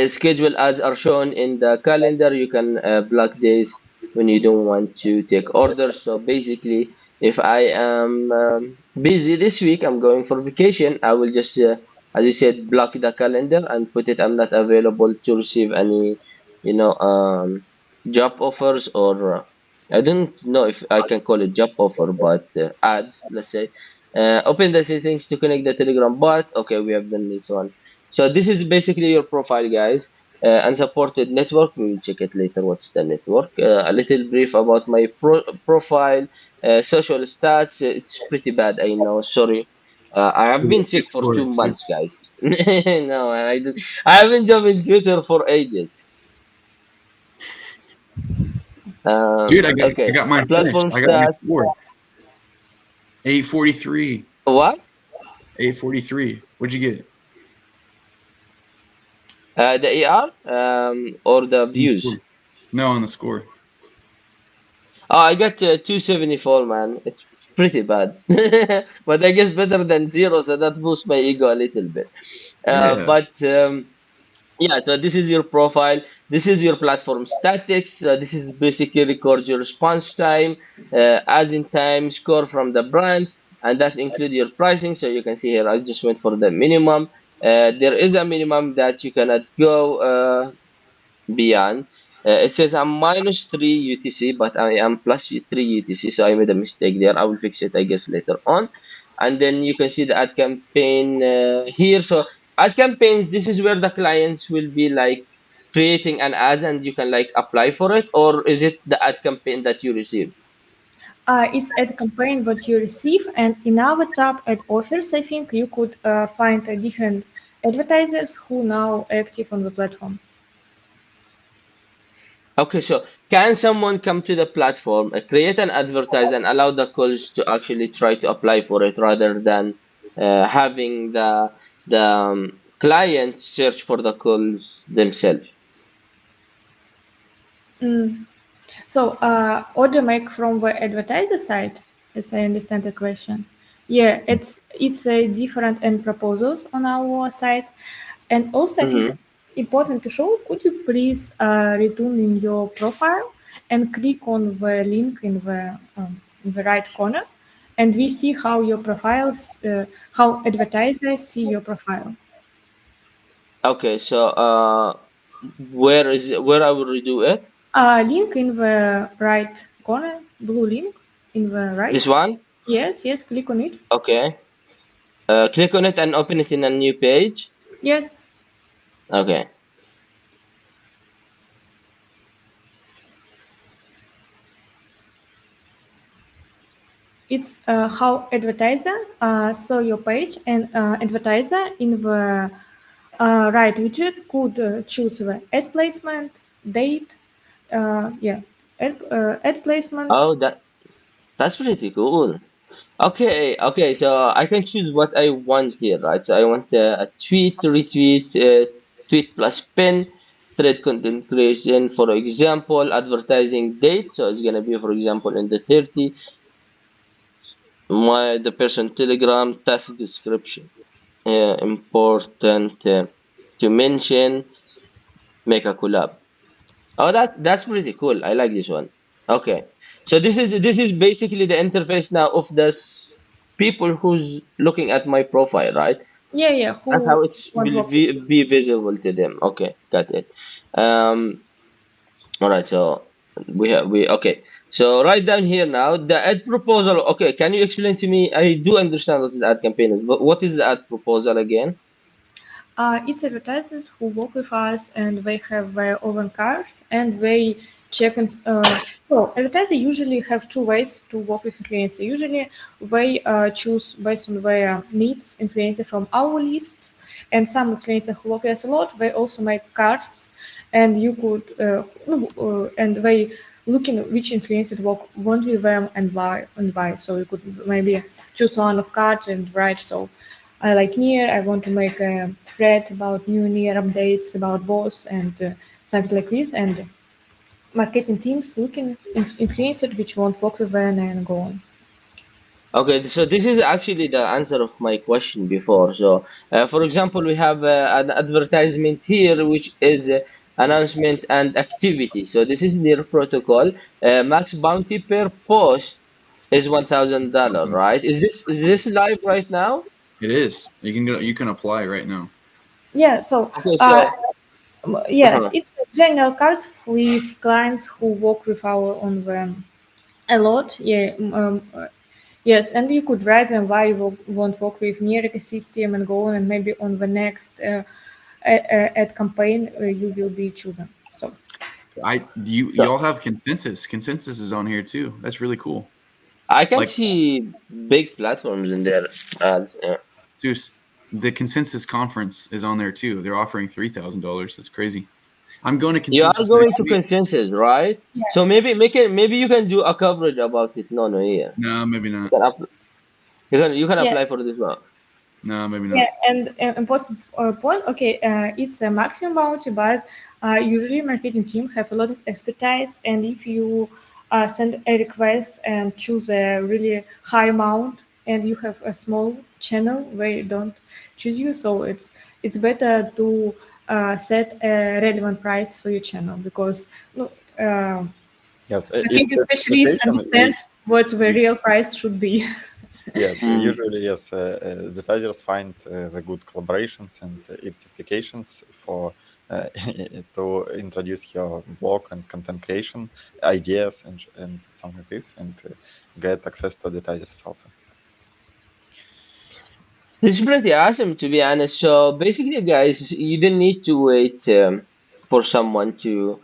Schedule ads are shown in the calendar. You can block days when you don't want to take orders. So basically, if I am busy this week, I'm going for vacation, I will just, as you said, block the calendar and put it I'm not available to receive any, you know, job offers or I don't know if I can call it job offer, but ads, let's say. Open the settings to connect the Telegram bot. Okay, we have done this one. So this is basically your profile, guys. Unsupported network. We will check it later. What's the network? A little brief about my profile. Social stats. It's pretty bad. I know. Sorry. I have been sick for 2 months, guys. No, I haven't jumped in Twitter for ages. Dude, I Okay. got mine finished. Platform I got my stats. score. 843. What? 843. What'd you get? The AR or the On the views? score. No, on the score. Oh, I got 274, man. It's pretty bad, but I guess better than zero, so that boosts my ego a little bit. Yeah. But yeah, so this is your profile. This is your platform statics. This is basically records your response time, as in time, score from the brands, and that include your pricing. So you can see here, I just went for the minimum. There is a minimum that you cannot go beyond. It says I'm minus 3 UTC, but I am plus 3 UTC, so I made a mistake there. I will fix it, I guess, later on. And then you can see the ad campaign here. So ad campaigns, this is where the clients will be like creating an ad and you can like apply for it, or is it the ad campaign that you receive? It's ad campaign what you receive, and in our tab at offers, I think you could find different advertisers who now active on the platform. Okay, so can someone come to the platform, create an advertise, and allow the calls to actually try to apply for it rather than having the client search for the calls themselves? So order make from the advertiser side, as I understand the question. Yeah, it's different end proposals on our site, and also I think Mm-hmm. it's important to show. Could you please return in your profile and click on the link in the right corner, and we see how your profiles, how advertisers see your profile. Okay, so where I will redo it? Link in the right corner, blue link in the right. This one? Yes, click on it. Okay. Click on it and open it in a new page. Yes. Okay. It's how advertiser saw your page, and advertiser in the right widget could choose the ad placement, date, ad placement. Oh, that's pretty cool. Okay, so I can choose what I want here, right? So I want a tweet, retweet, tweet plus pin, thread content creation, for example, advertising date. So it's gonna be, for example, in the 30, the person Telegram task description. Important to mention, make a collab. Oh, that's pretty cool. I like this one. Okay, so this is basically the interface now of the people who's looking at my profile, right? Yeah. That's Who how it want will work? be visible to them. Okay, got it. All right. So we okay. So right down here now, the ad proposal. Okay, can you explain to me? I do understand what is the ad campaign is, but what is the ad proposal again? It's advertisers who work with us, and they have their own cars, and they check. So advertisers usually have two ways to work with influencer. Usually, they choose based on their needs influencer from our lists, and some influencers who work with us a lot, they also make cards, and you could and they looking at which influencer want with them and why. So you could maybe choose one of cards and write so. I like Near. I want to make a thread about new Near updates about boss and something like this. And marketing teams looking influencers which won't work with them and go on. Okay, so this is actually the answer of my question before. So, for example, we have an advertisement here, which is announcement and activity. So this is their protocol. Max bounty per post is $1,000, right? Is this live right now? It is. You can go. You can apply right now. Yeah. So Okay, so yes, it's a general cars with clients who work with our on them a lot. Yeah. Yes, and you could write them why you won't work with near ecosystem and go on, and maybe on the next ad campaign you will be chosen. So So y'all have consensus. Consensus is on here too. That's really cool. I can Like see big platforms in their ads. Yeah. Seuss, the consensus conference is on there too. They're offering $3,000. That's crazy. I'm going to You are consensus going next to week. consensus, right? yeah, So maybe you can do a coverage about it. No, here. No, maybe You not. can you can yeah, apply for this one. No, maybe yeah, not. and important point. Okay, it's a maximum bounty, but usually marketing team have a lot of expertise, and if you send a request and choose a really high amount, and you have a small channel, they don't choose you. So it's better to set a relevant price for your channel because no, Yes, it's marketing specialists expectation understand what the real price should be. yes, Mm. usually yes, advertisers find the good collaborations and its applications for to introduce your blog and content creation ideas and something like this, and get access to advertisers also. This is pretty awesome, to be honest. So basically, guys, you don't need to wait for someone to,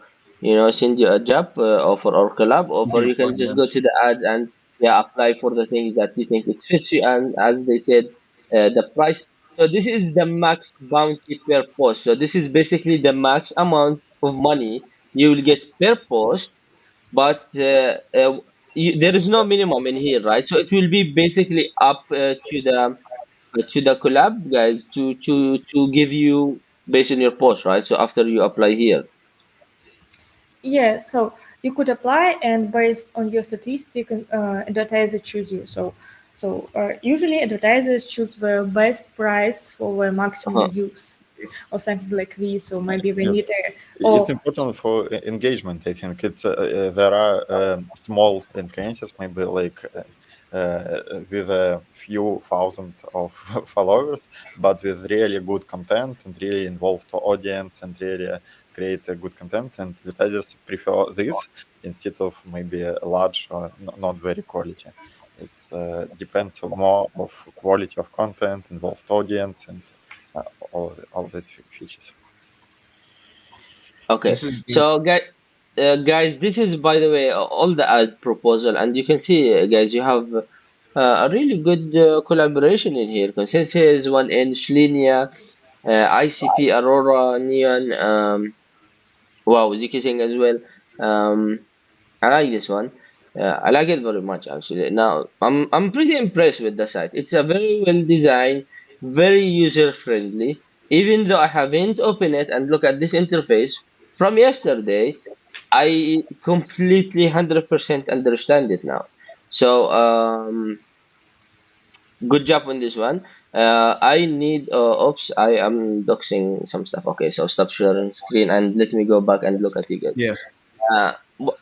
send you a job offer or collab You offer. can You apply, can yeah. just go to the ads and apply for the things that you think it fits you. And as they said, the price. So this is the max bounty per post. So this is basically the max amount of money you will get per post, but there is no minimum in here, right? So it will be basically up to the collab guys to give you based on your post, right? So after you apply here. Yeah, so you could apply, and based on your statistic, advertiser choose you. So usually advertisers choose the best price for the maximum Uh-huh. views or something like this. So maybe they Yes, need a it's or important for engagement. I think it's there are small influencers, maybe like with a few thousand of followers, but with really good content and really involved audience and really create a good content. And advertisers prefer this instead of maybe a large or not very quality. It's depends on more of quality of content, involved audience, and all these features. Okay, This is so guys, this is by the way all the ad proposal, and you can see, guys, you have a really good collaboration in here. Consensus, One Inch, Linear, ICP, Aurora, Neon, wow, Ziki Singh as well. I like this one. I like it very much actually. Now I'm pretty impressed with the site. It's a very well designed, very user friendly. Even though I haven't opened it and look at this interface from yesterday, I completely 100% understand it now. So good job on this one. I need oops, I am doxing some stuff. Okay, so stop sharing screen and let me go back and look at you guys. yeah.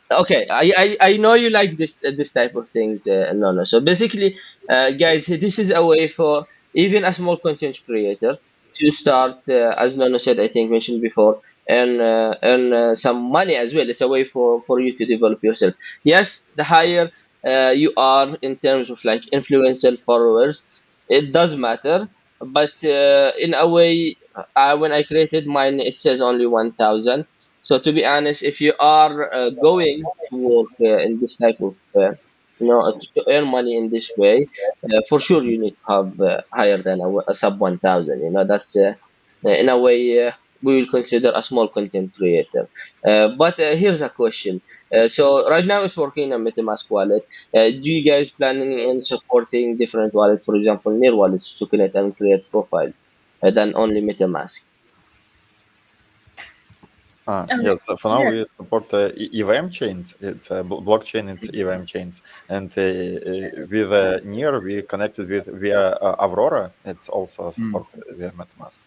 Okay, I know you like this type of things. No. So basically, guys, this is a way for even a small content creator to start, as Nono said, I think mentioned before, and earn some money as well. It's a way for you to develop yourself. Yes, the higher you are in terms of like influencer followers, it does matter. But in a way, when I created mine, it says only 1,000. So to be honest, if you are going to work in this type of, to earn money in this way, for sure you need to have higher than a sub 1,000. That's in a way we will consider a small content creator. But here's a question. So right now it's working on MetaMask wallet. Do you guys planning in supporting different wallets, for example, near wallets to connect and create profile than only MetaMask? Yes, for now yeah, we support EVM chains. It's a blockchain. It's EVM chains, and with Near we connected with via Aurora. It's also Mm. supported via MetaMask.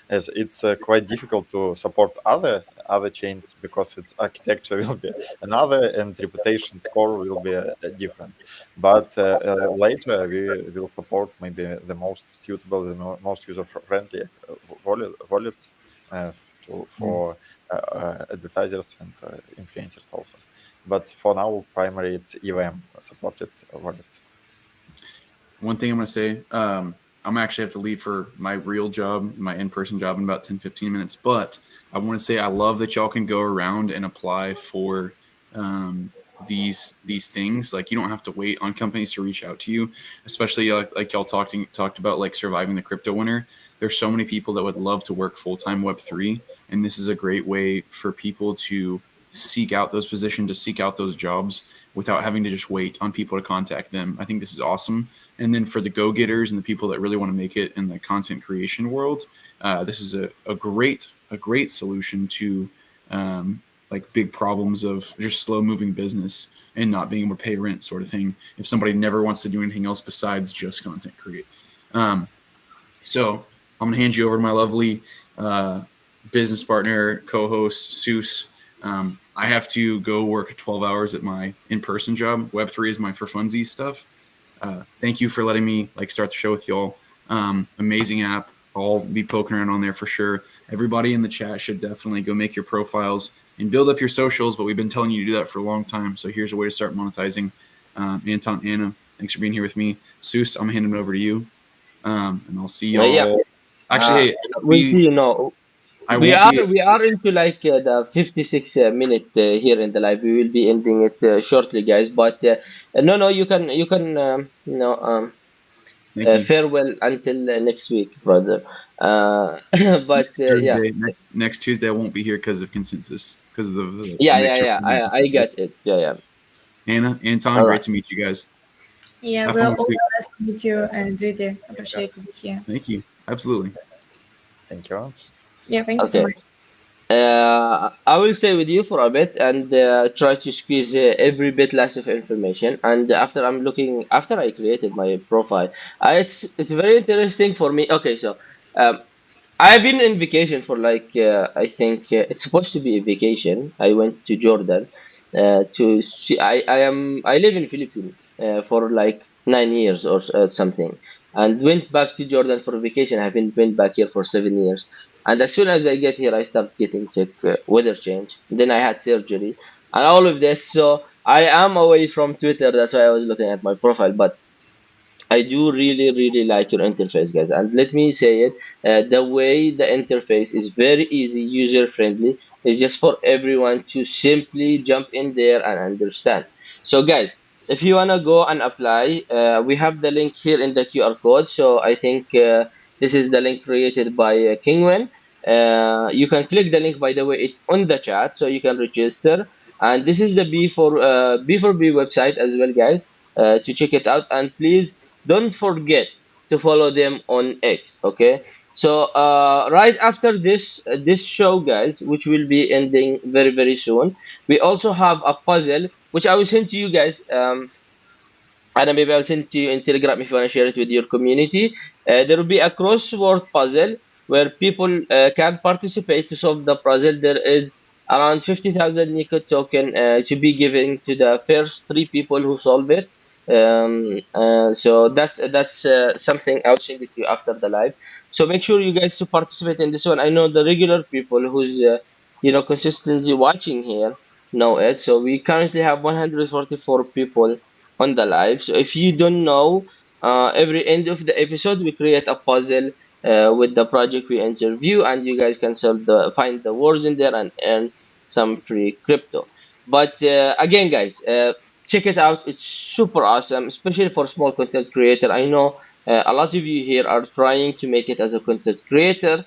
As it's quite difficult to support other chains because its architecture will be another and reputation score will be different. But later we will support maybe the most suitable, the most user friendly wallets Mm. for advertisers and influencers also. But for now, primary it's EVM supported wallets. one thing I'm going to say, I'm actually have to leave for my real job, my in-person job in about 10, 15 minutes. But I want to say I love that y'all can go around and apply for these things. Like, you don't have to wait on companies to reach out to you, especially like y'all talked about, like surviving the crypto winter. There's so many people that would love to work full-time Web3, and this is a great way for people to seek out those positions, to seek out those jobs without having to just wait on people to contact them. I think this is awesome. And then for the go-getters and the people that really want to make it in the content creation world, this is a great solution to like big problems of just slow-moving business and not being able to pay rent, sort of thing, if somebody never wants to do anything else besides just content create. So I'm gonna hand you over to my lovely business partner, co-host, Seuss. I have to go work 12 hours at my in-person job. Web3 is my for funsies stuff. Thank you for letting me like start the show with y'all. Amazing app. I'll be poking around on there for sure. Everybody in the chat should definitely go make your profiles and build up your socials, but we've been telling you to do that for a long time. So here's a way to start monetizing. Anton, Anna, thanks for being here with me. Seuss, I'm handing it over to you. And I'll see y'all. Yeah. Actually, hey, We'll see. We are into like the 56 minute here in the live. We will be ending it shortly, guys. But no, you can Thank you. farewell until next week, brother. But yeah, next Tuesday I won't be here because of consensus, because of the I got it. Yeah. Anna, Anton, All great right. to meet you guys. Yeah, Have we're fun with all Seuss. nice to meet you and really appreciate to be here. Thank you. Absolutely. Thank you. Yeah, thank you so Okay. much. I will stay with you for a bit and try to squeeze every bit less of information. And after I created my profile, it's very interesting for me. Okay, so I've been in vacation for like I think it's supposed to be a vacation. I went to Jordan to see. I live in Philippines for like 9 years or something, and went back to Jordan for vacation. I haven't been back here for 7 years. And as soon as I get here, I start getting sick, weather change. Then I had surgery, and all of this. So I am away from Twitter. That's why I was looking at my profile. But I do really, really like your interface, guys. And let me say it, the way the interface is very easy, user friendly. It's just for everyone to simply jump in there and understand. So, guys, if you wanna go and apply, we have the link here in the QR code. So I think this is the link created by Kingwen. You can click the link. By the way, it's on the chat, so you can register. And this is the B4B website as well, guys. To check it out, and please don't forget to follow them on X. Okay, so right after this show, guys, which will be ending very very soon, we also have a puzzle which I will send to you guys. And maybe I'll send to you in Telegram if you want to share it with your community. There will be a crossword puzzle where people can participate to solve the puzzle. There is around 50,000 Nico token to be given to the first 3 people who solve it. So that's something I'll send it to you after the live. So make sure you guys to participate in this one. I know the regular people who's consistently watching here know it. So we currently have 144 people on the live. So if you don't know, every end of the episode we create a puzzle with the project we interview, and you guys can find the words in there and earn some free crypto. But again, guys, check it out. It's super awesome, especially for small content creator. I know a lot of you here are trying to make it as a content creator,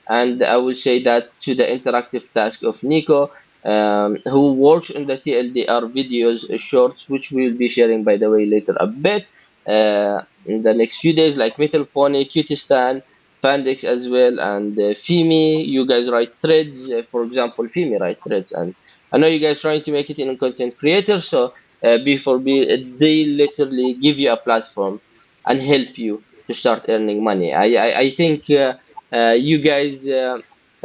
and I will say that to the interactive task of Nico, who works on the TLDR videos shorts, which we'll be sharing, by the way, later a bit in the next few days, like Metal Pony, Cutistan, Fandex as well, and Fimi. You guys write threads, for example, Fimi write threads, and I know you guys trying to make it in a content creator, so B4B, they literally give you a platform and help you to start earning money. I think you guys.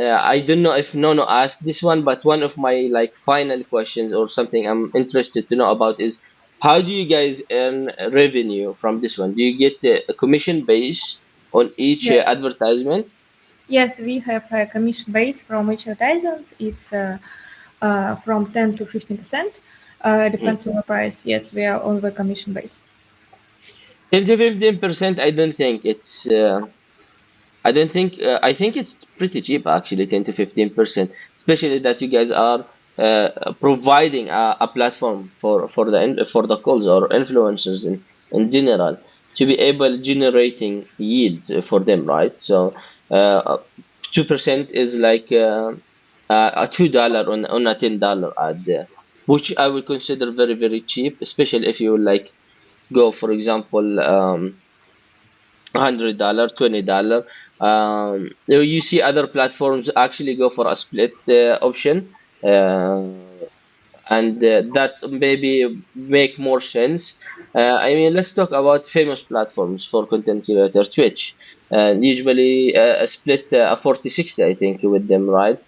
I don't know if Nono asked this one, but one of my like final questions or something I'm interested to know about is how do you guys earn revenue from this one? Do you get a commission base on each Yeah. advertisement? Yes, we have a commission base from each advertisement. It's from 10 to 15%. Depends on the price. Yes, we are on the commission based. 10 to 15%. I don't think it's. I don't think. I think it's pretty cheap actually. 10 to 15%, especially that you guys are providing a platform for the calls or influencers in general to be able generating yields for them, right? So 2% is like a $2 on a $10 ad there, which I would consider very very cheap, especially if you like go for example $100, $20. You see other platforms actually go for a split option, and that maybe make more sense. I mean, let's talk about famous platforms for content creators. Twitch, usually a split a 40/60, I think, with them, right?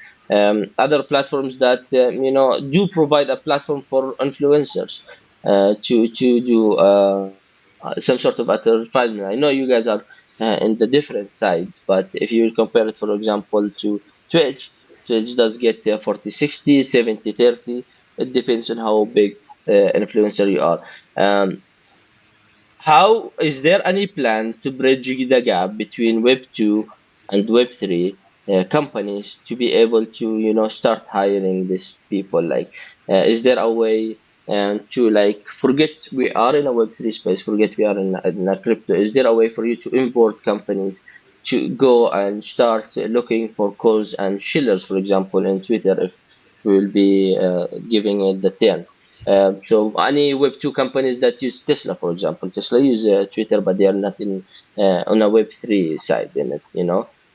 Other platforms that do provide a platform for influencers to do some sort of advertisement. I know you guys are in the different sides, but if you compare it, for example, to Twitch, Twitch does get 40/60, 70/30. It depends on how big influencer you are. How is there any plan to bridge the gap between Web 2 and Web 3 companies to be able to, start hiring these people? Like, is there a way to like forget we are in a Web 3 space, forget we are in a crypto? Is there a way for you to import companies to go and start looking for calls and shillers, for example, in Twitter, if we will be giving it the term? So any Web 2 companies that use Tesla, for example, Tesla use Twitter, but they are not in on a Web 3 side in it.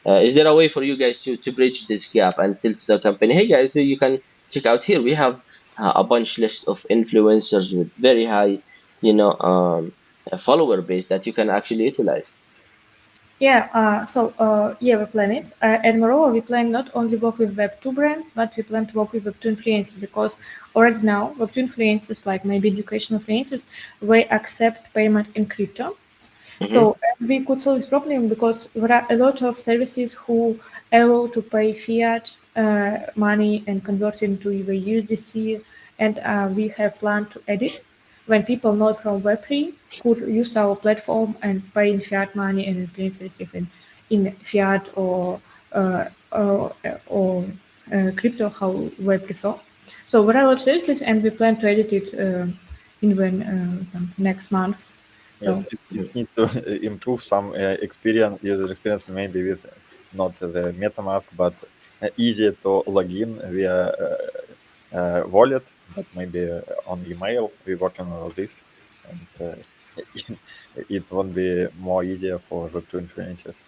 Is there a way for you guys to bridge this gap and tell to the company, hey guys, so you can check out here. We have a bunch list of influencers with very high, follower base that you can actually utilize. Yeah, yeah, we plan it. And moreover, we plan not only work with Web2 brands, but we plan to work with Web2 influencers, because already now Web2 influencers, like maybe educational influencers, they accept payment in crypto. So we could solve this problem because there are a lot of services who allow to pay fiat money and convert into the USDC, and we have planned to edit when people not from Web3 could use our platform and pay in fiat money and influence receive in fiat or crypto, how we prefer. So there are a lot of services, and we plan to edit it in the next months. Yes, it's need to improve some user experience, maybe with not the MetaMask, but easier to log in via wallet, but maybe on email. We're working on this, and it would be more easier for Web2 influencers.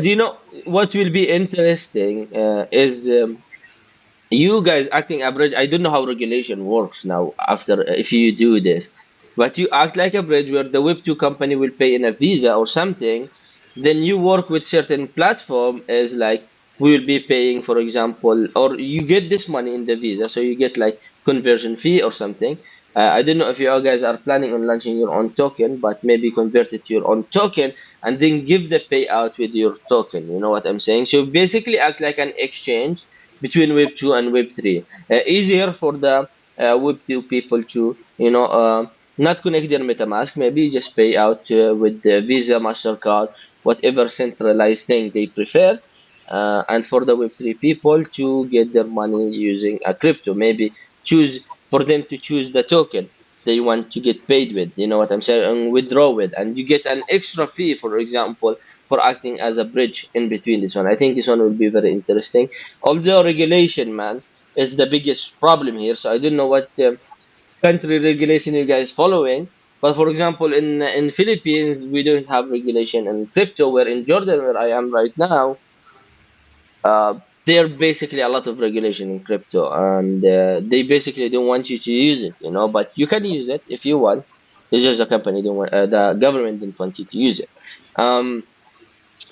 Do you know what will be interesting is you guys acting average. I don't know how regulation works now after if you do this, but you act like a bridge where the Web2 company will pay in a Visa or something. Then you work with certain platform as like we will be paying, for example, or you get this money in the Visa, so you get like conversion fee or something. I don't know if you all guys are planning on launching your own token, but maybe convert it to your own token and then give the payout with your token. You know what I'm saying? So basically act like an exchange between Web 2 and Web 3. Easier for the Web 2 people to, not connect their MetaMask, maybe just pay out with the Visa, MasterCard, whatever centralized thing they prefer. And for the Web 3 people to get their money using a crypto, maybe choose for them to choose the token they want to get paid with, you know what I'm saying, and withdraw with, and you get an extra fee, for example, for acting as a bridge in between this one. I think this one will be very interesting. Although regulation, man, is the biggest problem here. So I don't know what country regulation you guys following. But for example, in Philippines, we don't have regulation in crypto. Where in Jordan, where I am right now, uh, there basically a lot of regulation in crypto, and they basically don't want you to use it, but you can use it if you want. It's just the company don't want, the government didn't want you to use it. Um,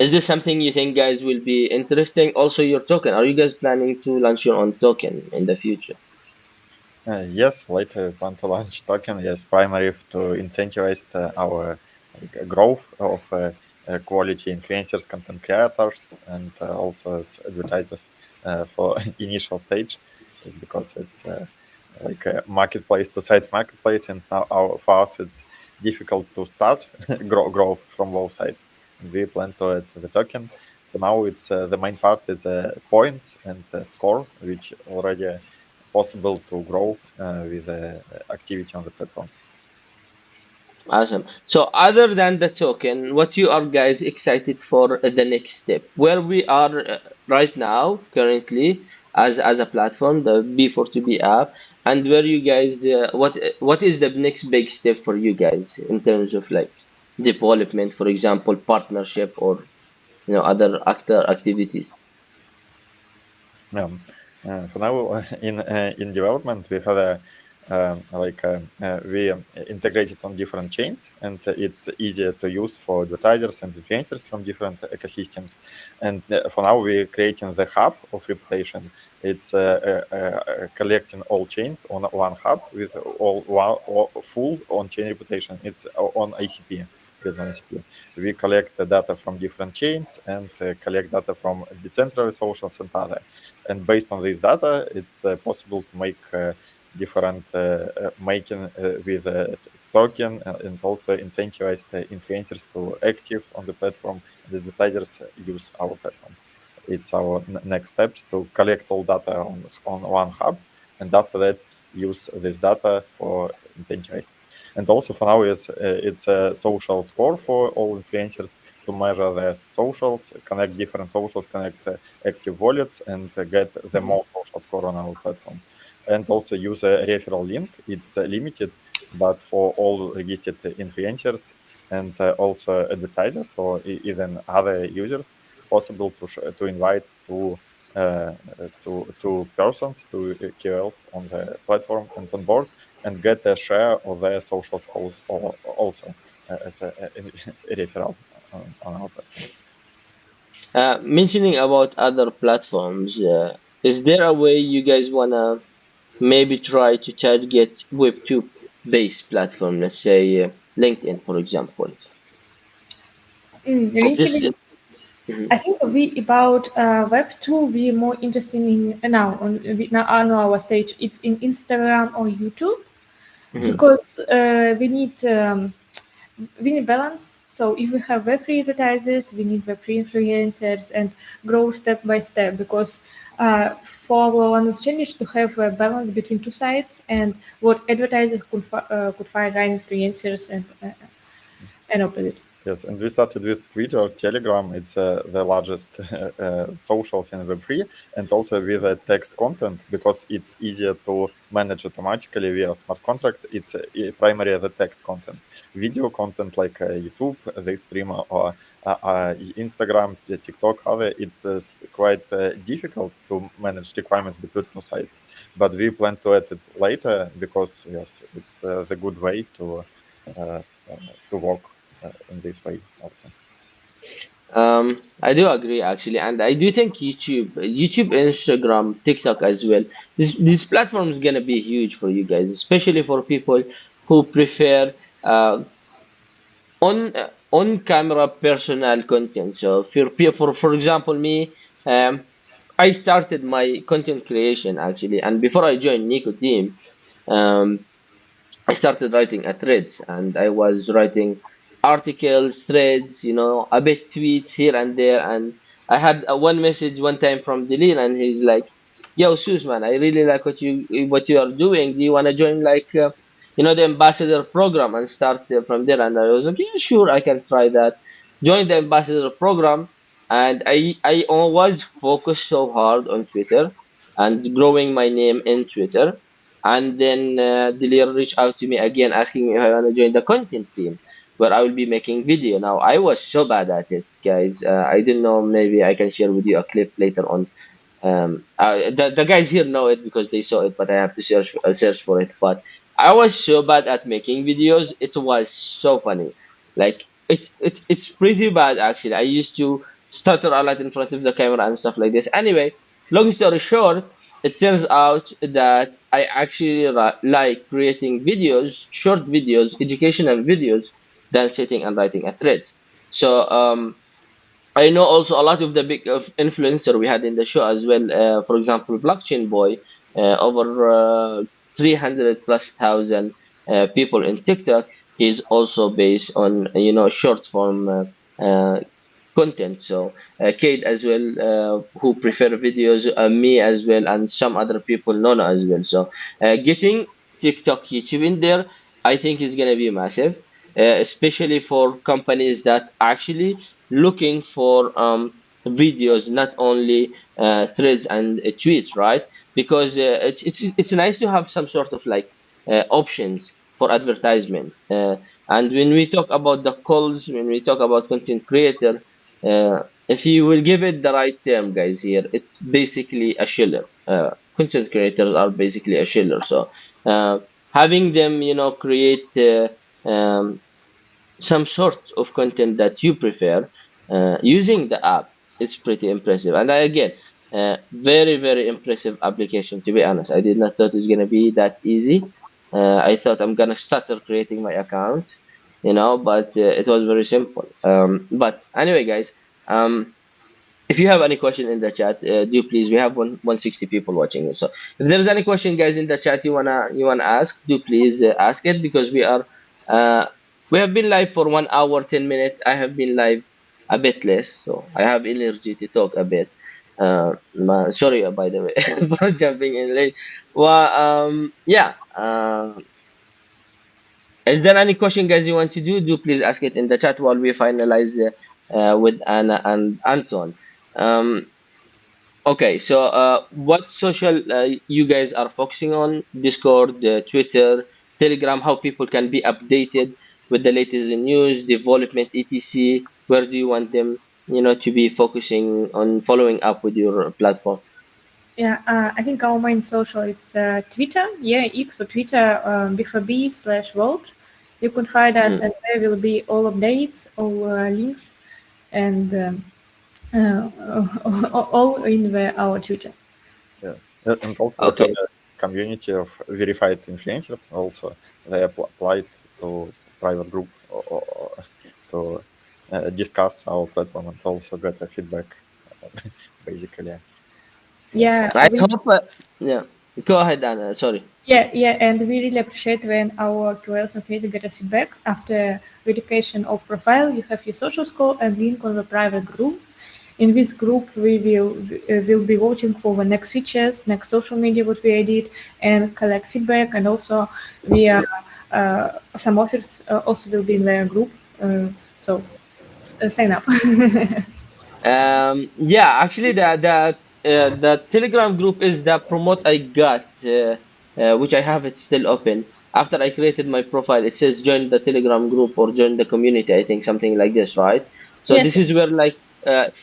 is this something you think guys will be interesting? Also, your token. Are you guys planning to launch your own token in the future? Yes, later we plan to launch token. Yes, primary to incentivize our growth of quality influencers, content creators, and also as advertisers for initial stage, is because it's like a marketplace to sites marketplace, and now for us it's difficult to start grow from both sides. And we plan to add the token. For now, it's the main part is points and score, which already possible to grow with activity on the platform. Awesome. So other than the token, what you are guys excited for the next step? Where we are right now, currently, as a platform, the B4B app, and where you guys, what is the next big step for you guys in terms of like development, for example, partnership or other actor activities? For now, in development, we have a we integrated on different chains, and it's easier to use for advertisers and influencers from different ecosystems. And for now, we're creating the hub of reputation. It's collecting all chains on one hub with all full on-chain reputation. It's on ICP. We collect the data from different chains and collect data from decentralized socials and other. And based on this data, it's possible to make different making with token and also incentivize the influencers to active on the platform. The advertisers use our platform. It's our next steps to collect all data on one hub, and after that use this data for incentivized. And also for now it's a social score for all influencers to measure their socials, connect different socials, connect active wallets, and get the more social score on our platform. And also use a referral link. It's limited, but for all registered influencers and also advertisers or even other users, possible to invite to persons, to KOLs on the platform and on board, and get a share of their social scores also as a referral on our platform. Mentioning about other platforms, is there a way you guys wanna maybe try to target Web2 based platform? Let's say LinkedIn, for example. This LinkedIn, is, Mhm. I think we about Web2. We more interested in now on our stage. It's in Instagram or YouTube because we need balance. So if we have Web3 advertisers, we need Web3 influencers and grow step by step because for our understanding to have a balance between two sides and what advertisers could find right influencers and opposite. Yes, and we started with Twitter, Telegram. It's the largest socials in Web3, and also with text content because it's easier to manage automatically via smart contract. It's primarily the text content. Video content like YouTube, they stream, or Instagram, TikTok, other. It's quite difficult to manage requirements between two sites. But we plan to add it later because yes, it's the good way to work in this way also. I do agree actually, and I do think YouTube, Instagram, TikTok as well. This platform is gonna be huge for you guys, especially for people who prefer on camera personal content. So for example me, I started my content creation actually, and before I joined Nico team, um, I started writing a threads and I was writing articles, threads, a bit tweets here and there. And I had one message one time from Delil and he's like, "Yo, Sus, man, I really like what you are doing. Do you want to join like, the ambassador program and start from there?" And I was like, "Yeah, sure, I can try that." Join the ambassador program, and I was focused so hard on Twitter and growing my name in Twitter, and then Delir reached out to me again asking me if I want to join the content team where I will be making video. Now I was so bad at it, guys. I didn't know. Maybe I can share with you a clip later on. The guys here know it because they saw it, but I have to search for it. But I was so bad at making videos. It was so funny. Like it's pretty bad actually. I used to stutter a lot in front of the camera and stuff like this. Anyway, long story short, it turns out that I actually like creating videos, short videos, educational videos, than sitting and writing a thread. So I know also a lot of the big of influencer we had in the show as well. For example, Blockchain Boy, over 300 plus thousand people in TikTok. is also based on short form content. So Kate as well, who prefer videos, me as well, and some other people, Nono as well. So getting TikTok, YouTube in there, I think is gonna be massive, especially for companies that actually looking for videos, not only threads and tweets, right? Because it's nice to have some sort of like options for advertisement. And when we talk about the calls, when we talk about content creator, if you will give it the right term, guys, here, it's basically a shiller. Content creators are basically a shiller. So having them, create some sort of content that you prefer using the app, it's pretty impressive. And again, very, very impressive application, to be honest. I did not thought it's going to be that easy. I thought I'm going to stutter creating my account, but it was very simple. But anyway, guys, if you have any question in the chat, do please. We have 160 people watching this. So if there's any question, guys, in the chat you wanna ask, do please ask it, because uh, we have been live for 1 hour 10 minutes. I have been live a bit less, so I have energy to talk a bit. Sorry, by the way, for jumping in late. Well, yeah. Is there any question, guys, you want to do? Do please ask it in the chat while we finalize with Anna and Anton. Um, Okay, so what social you guys are focusing on? Discord, Twitter, Telegram, how people can be updated with the latest news, development, etc. Where do you want them, to be focusing on following up with your platform? Yeah, I think our main social it's Twitter, X or Twitter, B4B/world. You can find us, and there will be all updates, all links, and all in our Twitter. Yes, and also Okay. we have a community of verified influencers. Also, they applied to private group or to discuss our platform and also get a feedback, basically. Yeah, I hope. Yeah. Go ahead, Anna. Sorry. Yeah, and we really appreciate when our QLs and Facebook get a feedback. After verification of profile, you have your social score and link on the private group. In this group, we will be voting for the next features, next social media what we edit, and collect feedback. And also, we are some offers also will be in the group. So sign up. Yeah, actually, the Telegram group is the promote I got, which I have it still open. After I created my profile, it says join the Telegram group or join the community. I think something like this, right? So Yes. this is where like,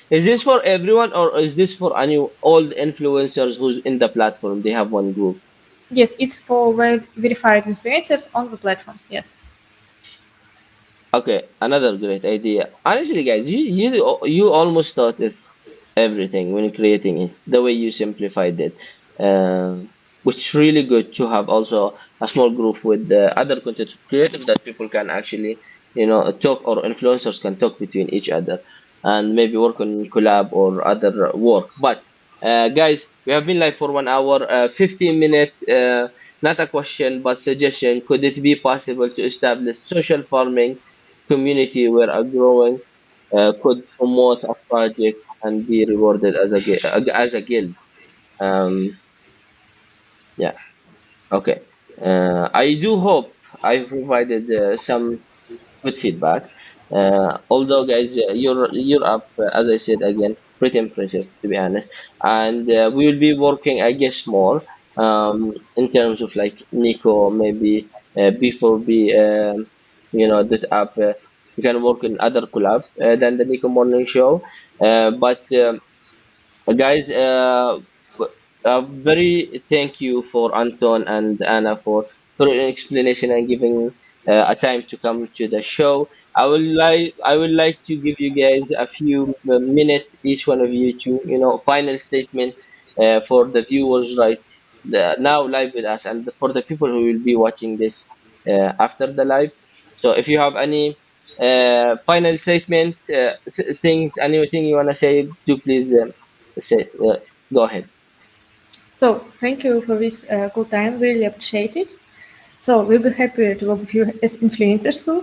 is this for everyone or is this for any old influencers who's in the platform? They have one group. Yes, it's for verified influencers on the platform. Yes. Okay, another great idea. Honestly, guys, you almost thought of everything when creating it. The way you simplified it, which is really good to have also a small group with other content creators that people can actually, talk, or influencers can talk between each other and maybe work on collab or other work. But guys, we have been live for 1 hour, 15 minute. Not a question, but suggestion. Could it be possible to establish social farming community where a growing could promote a project and be rewarded as a guild? Um, yeah. Okay. I do hope I've provided some good feedback. Although, guys, you're up, as I said again, pretty impressive, to be honest. And we will be working, I guess, more in terms of like Nico, maybe B4B, that app. We can work in other collab than the Nico Morning Show. But guys, very thank you for Anton and Anna for an explanation and giving a time to come to the show. I would like to give you guys a few minutes, each one of you, to final statement for the viewers right now live with us, and for the people who will be watching this after the live. So if you have any final statement, things, anything you wanna say, do please say. Go ahead. So thank you for this cool time. Really appreciate it. So we'll be happy to work with you as influencers soon.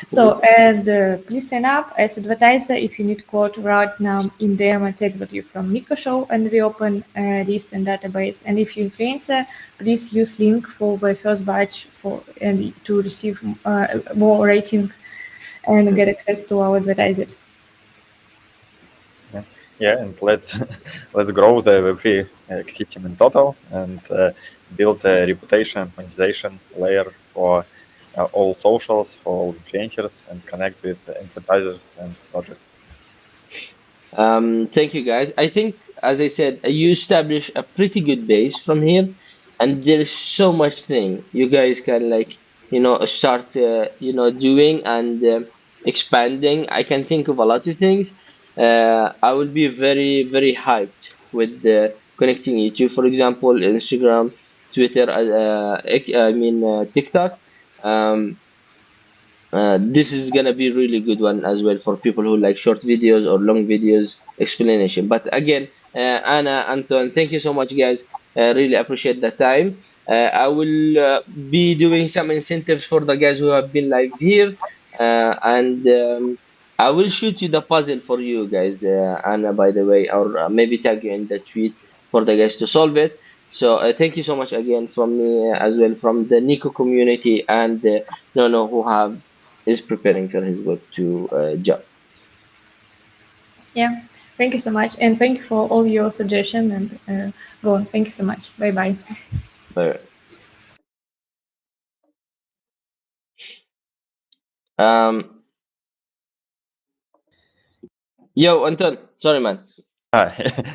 So, and please sign up as advertiser if you need code right now in there and say that you're from Nico Show, and we open a list and database. And if you're influencer, please use link for the first batch for and to receive more rating and get access to our advertisers. Yeah, and let's let's grow the Web3 ecosystem in total and build a reputation monetization layer for all socials, for all influencers, and connect with advertisers and projects. Thank you guys. I think, as I said, you establish a pretty good base from here, and there's so much thing you guys can like, start, doing and expanding. I can think of a lot of things. I will be very, very hyped with connecting you to, for example, Instagram, Twitter, TikTok. Um, this is gonna be really good one as well for people who like short videos or long videos explanation. But again, Anna, Anton, thank you so much, guys. Really appreciate the time. I will be doing some incentives for the guys who have been live here, and I will shoot you the puzzle for you guys, Anna, by the way, or maybe tag you in the tweet for the guys to solve it. So thank you so much again from me as well, from the Nico community and Nono, who have is preparing for his web to job. Yeah, thank you so much, and thank you for all your suggestion and go on. Thank you so much. Bye bye. Bye. Um, yo, Anton, sorry, man.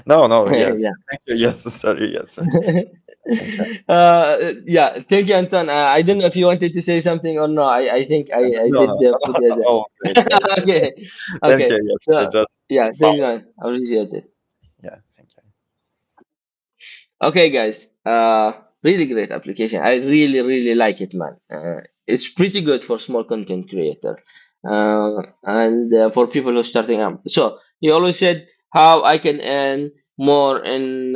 No, yes, Yeah. thank you. Yes, sorry, yes. Thank you. Yeah, thank you, Anton. I don't know if you wanted to say something or no. I think I No, did no, no, put you as no, great, great. okay, Thank okay. you. Yes, I So just yeah, thanks, follow. man. I appreciate it. Yeah, thank you. Okay, guys. Really great application. I really, really like it, man. It's pretty good for small content creator, and for people who are starting up. So you always said how I can earn more in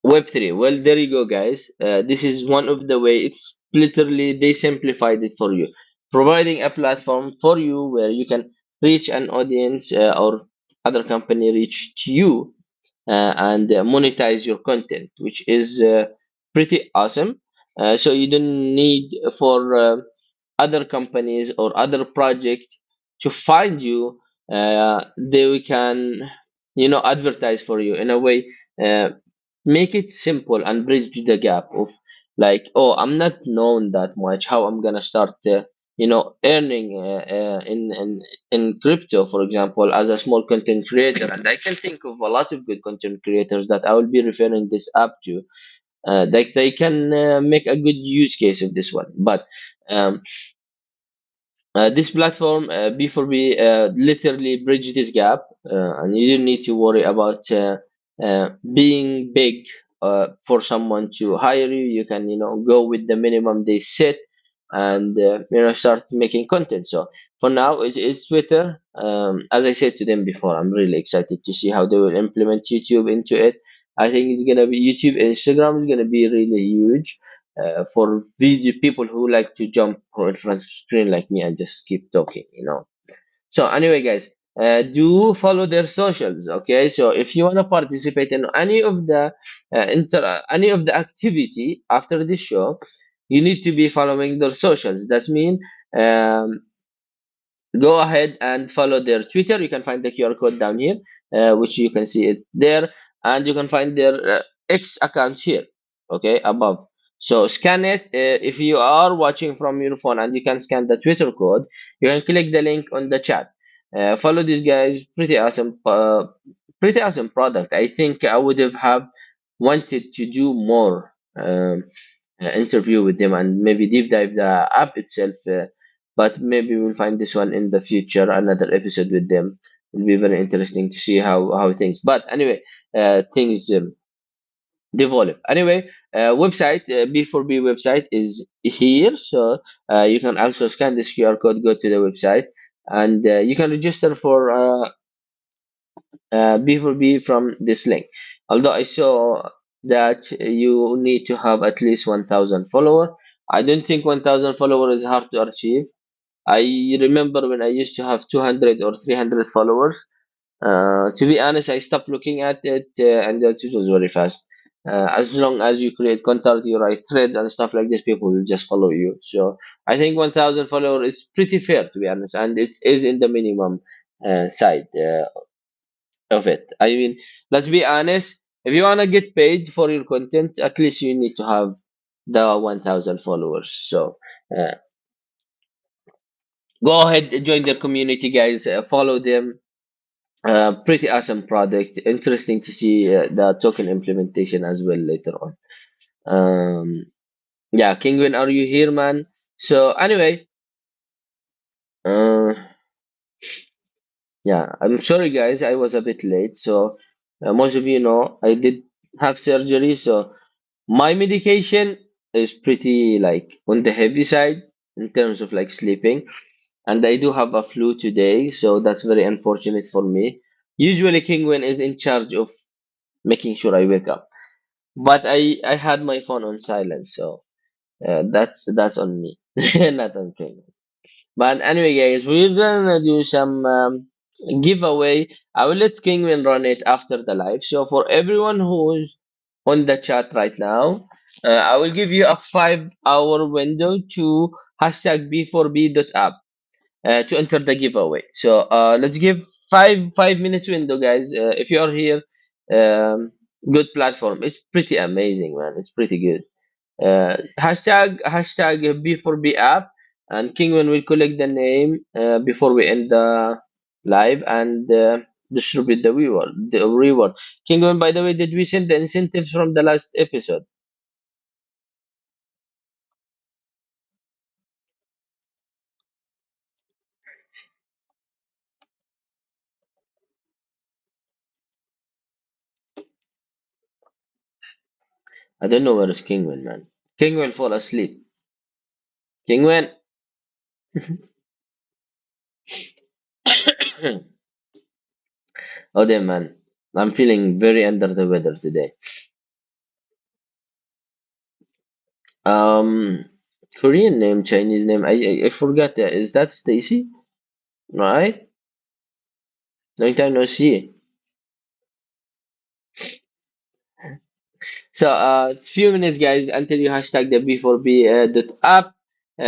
Web3. Well, there you go, guys. This is one of the way. It's literally they simplified it for you, providing a platform for you where you can reach an audience or other company reach to you and monetize your content, which is pretty awesome. So you don't need for other companies or other projects to find you. They can, advertise for you in a way. Make it simple and bridge the gap of like, oh, I'm not known that much. How I'm gonna start, earning in crypto, for example, as a small content creator. And I can think of a lot of good content creators that I will be referring this app to. Like they can make a good use case of this one. But um, this platform, B4B, literally bridge this gap, and you don't need to worry about being big for someone to hire you. You can, go with the minimum they set and, start making content. So for now, it's Twitter. As I said to them before, I'm really excited to see how they will implement YouTube into it. I think it's gonna be YouTube, Instagram is gonna be really huge for video people who like to jump in front of screen like me and just keep talking. So anyway, guys, do follow their socials. Okay, so if you want to participate in any of the any of the activity after this show, you need to be following their socials. That means um, go ahead and follow their Twitter. You can find the QR code down here, which you can see it there, and you can find their X account here, okay, above. So scan it. If you are watching from your phone and you can scan the Twitter code, you can click the link on the chat. Follow these guys. Pretty awesome product. I think I would have wanted to do more interview with them and maybe deep dive the app itself. But maybe we'll find this one in the future, another episode with them. It'll be very interesting to see how things. But anyway, things develop. Anyway, website B4B website is here, so you can also scan this QR code, go to the website, and you can register for B4B from this link. Although I saw that you need to have at least 1,000 follower. I don't think 1,000 follower is hard to achieve. I remember when I used to have 200 or 300 followers. To be honest, I stopped looking at it, and it was very fast. As long as you create content, you write threads and stuff like this, people will just follow you. So I think 1,000 followers is pretty fair, to be honest, and it is in the minimum side of it. I mean, let's be honest. If you wanna get paid for your content, at least you need to have the 1,000 followers. So uh, go ahead, join their community, guys. Follow them. Pretty awesome product. Interesting to see the token implementation as well later on. Yeah, Kingwin, are you here, man? So anyway, uh, yeah, I'm sorry, guys. I was a bit late. So most of you know I did have surgery. So my medication is pretty like on the heavy side in terms of like sleeping, and I do have a flu today. So that's very unfortunate for me. Usually, Kingwin is in charge of making sure I wake up. But I had my phone on silent, so that's on me, not on King. But anyway, guys, we're gonna do some giveaway. I will let Kingwin run it after the live. So for everyone who's on the chat right now, I will give you a 5 hour window to hashtag B4B.app to enter the giveaway. So let's give five minutes window, guys. If you are here, good platform. It's pretty amazing, man. It's pretty good. Hashtag B4B app, and Kingwin will collect the name before we end the live and distribute the reward. The reward. Kingwin, by the way, did we send the incentives from the last episode? I don't know where is Kingwin, man. Kingwin fall asleep. Kingwin. Oh damn, man. I'm feeling very under the weather today. Um, Korean name, Chinese name. I forgot that. Is that Stacy? Right? Long time no see. So it's few minutes, guys, until you hashtag the B4B dot app.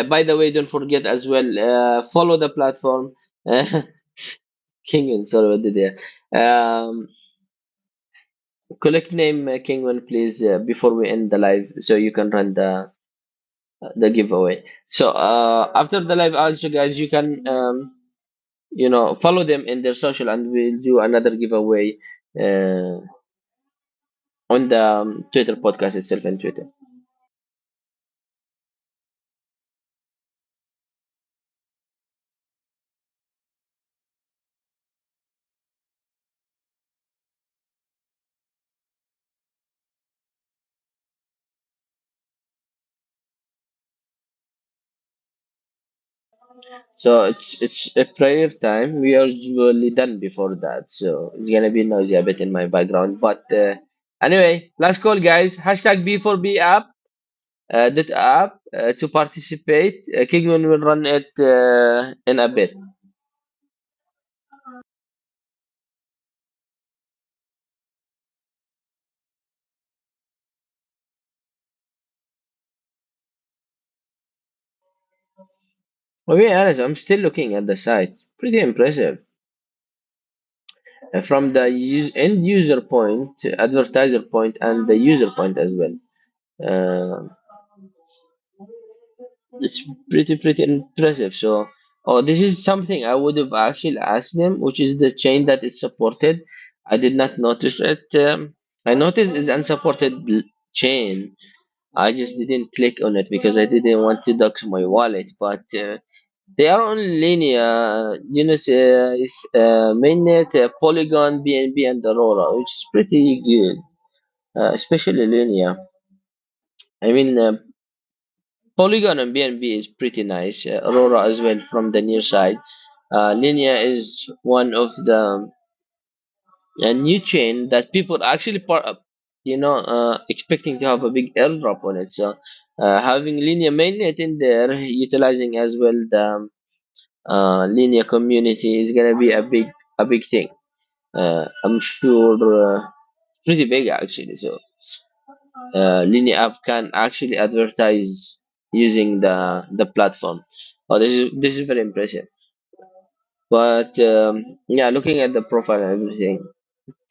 By the way, don't forget as well. Follow the platform. King, sorry, what did I? Collect name Kingwin, please, before we end the live, so you can run the giveaway. So after the live, also, guys, you can follow them in their social, and we'll do another giveaway uh, on the Twitter podcast itself and Twitter. So it's a prayer time. We are usually done before that, so it's gonna be noisy a bit in my background. But anyway, last call, guys. Hashtag B4B app. That app to participate. Kingman will run it in a bit. To be honest, I'm still looking at the site. Pretty impressive. From the end user point, advertiser point, and the user point as well. Uh, it's pretty impressive. So, oh, this is something I would have actually asked them, which is the chain that is supported. I did not notice it. I noticed it's unsupported chain. I just didn't click on it because I didn't want to dox my wallet. But they are on Linea, Mainnet, Polygon, BNB, and Aurora, which is pretty good, especially Linea. I mean, Polygon and BNB is pretty nice. Aurora as well from the near side. Linea is one of the new chain that people actually expecting to have a big airdrop on it. So having linear mainnet in there, utilizing as well the linear community is gonna be a big thing. I'm sure pretty big actually. So linear app can actually advertise using the platform. Oh, this is very impressive. But yeah, looking at the profile and everything,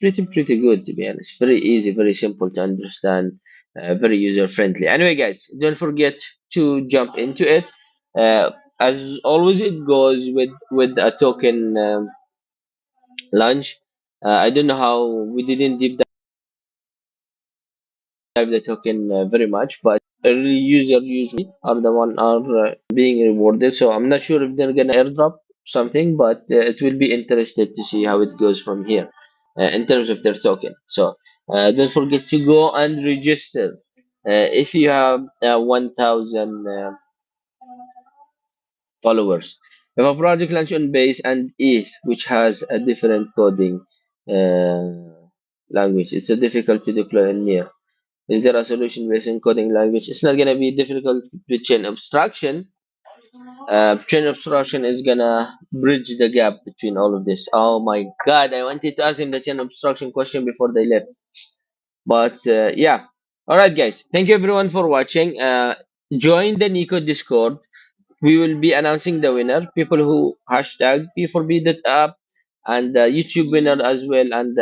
pretty good to be honest. Very easy, very simple to understand, very user friendly. Anyway, guys, don't forget to jump into it. Uh, as always, it goes with a token launch. I don't know how we didn't deep dive the token very much, but early user usually are the one are being rewarded. So I'm not sure if they're gonna airdrop something, but it will be interested to see how it goes from here in terms of their token. So don't forget to go and register if you have 1,000 followers. If a project launch on base and ETH, which has a different coding language, it's a difficult to deploy in near. Is there a solution based on coding language? It's not gonna be difficult with chain abstraction. Chain abstraction is gonna bridge the gap between all of this. Oh my god, I wanted to ask him the chain abstraction question before they left. But yeah. Alright guys, thank you everyone for watching. Join the Neko Discord. We will be announcing the winner. People who hashtag B4B.app and YouTube winner as well, and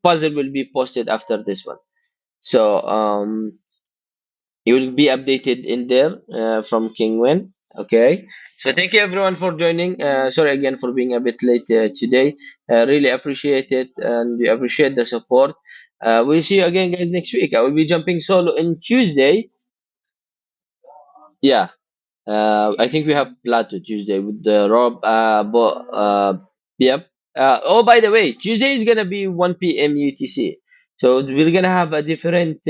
puzzle will be posted after this one. So you will be updated in there from Kingwin. Okay. So thank you everyone for joining. Sorry again for being a bit late today. Really appreciate it, and we appreciate the support. We'll see you again, guys, next week. I will be jumping solo on Tuesday. Yeah. I think we have Plato Tuesday with the Rob. Yep. Oh, by the way, Tuesday is gonna be 1 p.m. UTC, so we're gonna have a different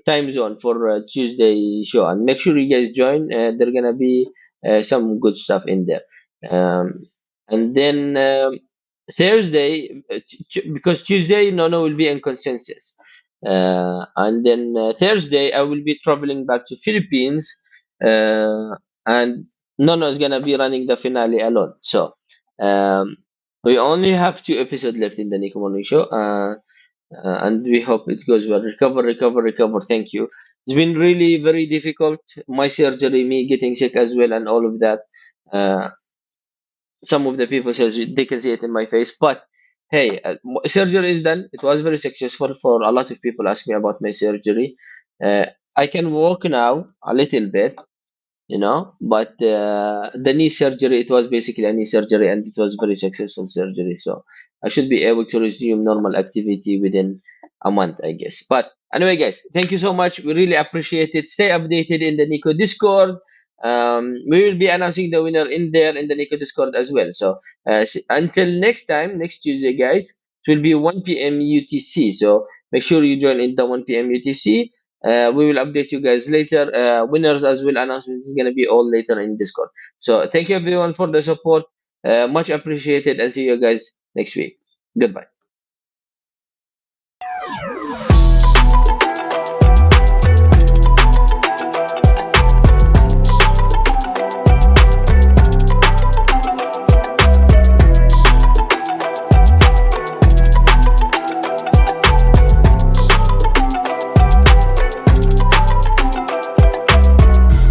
time zone for Tuesday show, and make sure you guys join. There gonna be some good stuff in there. And then Thursday, because Tuesday Nono will be in consensus, and then Thursday I will be traveling back to Philippines, and Nono is gonna be running the finale alone. So we only have 2 episodes left in the Nico Morning Show, and we hope it goes well. Recover, recover, recover. Thank you. It's been really very difficult. My surgery, me getting sick as well, and all of that. Uh, some of the people says they can see it in my face, but hey, surgery is done. It was very successful. For a lot of people ask me about my surgery. uh, I can walk now a little bit, but the knee surgery, it was basically a knee surgery, and it was very successful surgery, so I should be able to resume normal activity within a month, I guess. But anyway, guys, thank you so much. We really appreciate it. Stay updated in the Nico Discord. We will be announcing the winner in there in the Nico Discord as well. So until next time, next Tuesday, guys, it will be 1 p.m. UTC, so make sure you join in the 1 p.m. UTC. We will update you guys later. Winners as well announcement is gonna be all later in Discord. So thank you everyone for the support. Much appreciated, and see you guys next week. Goodbye.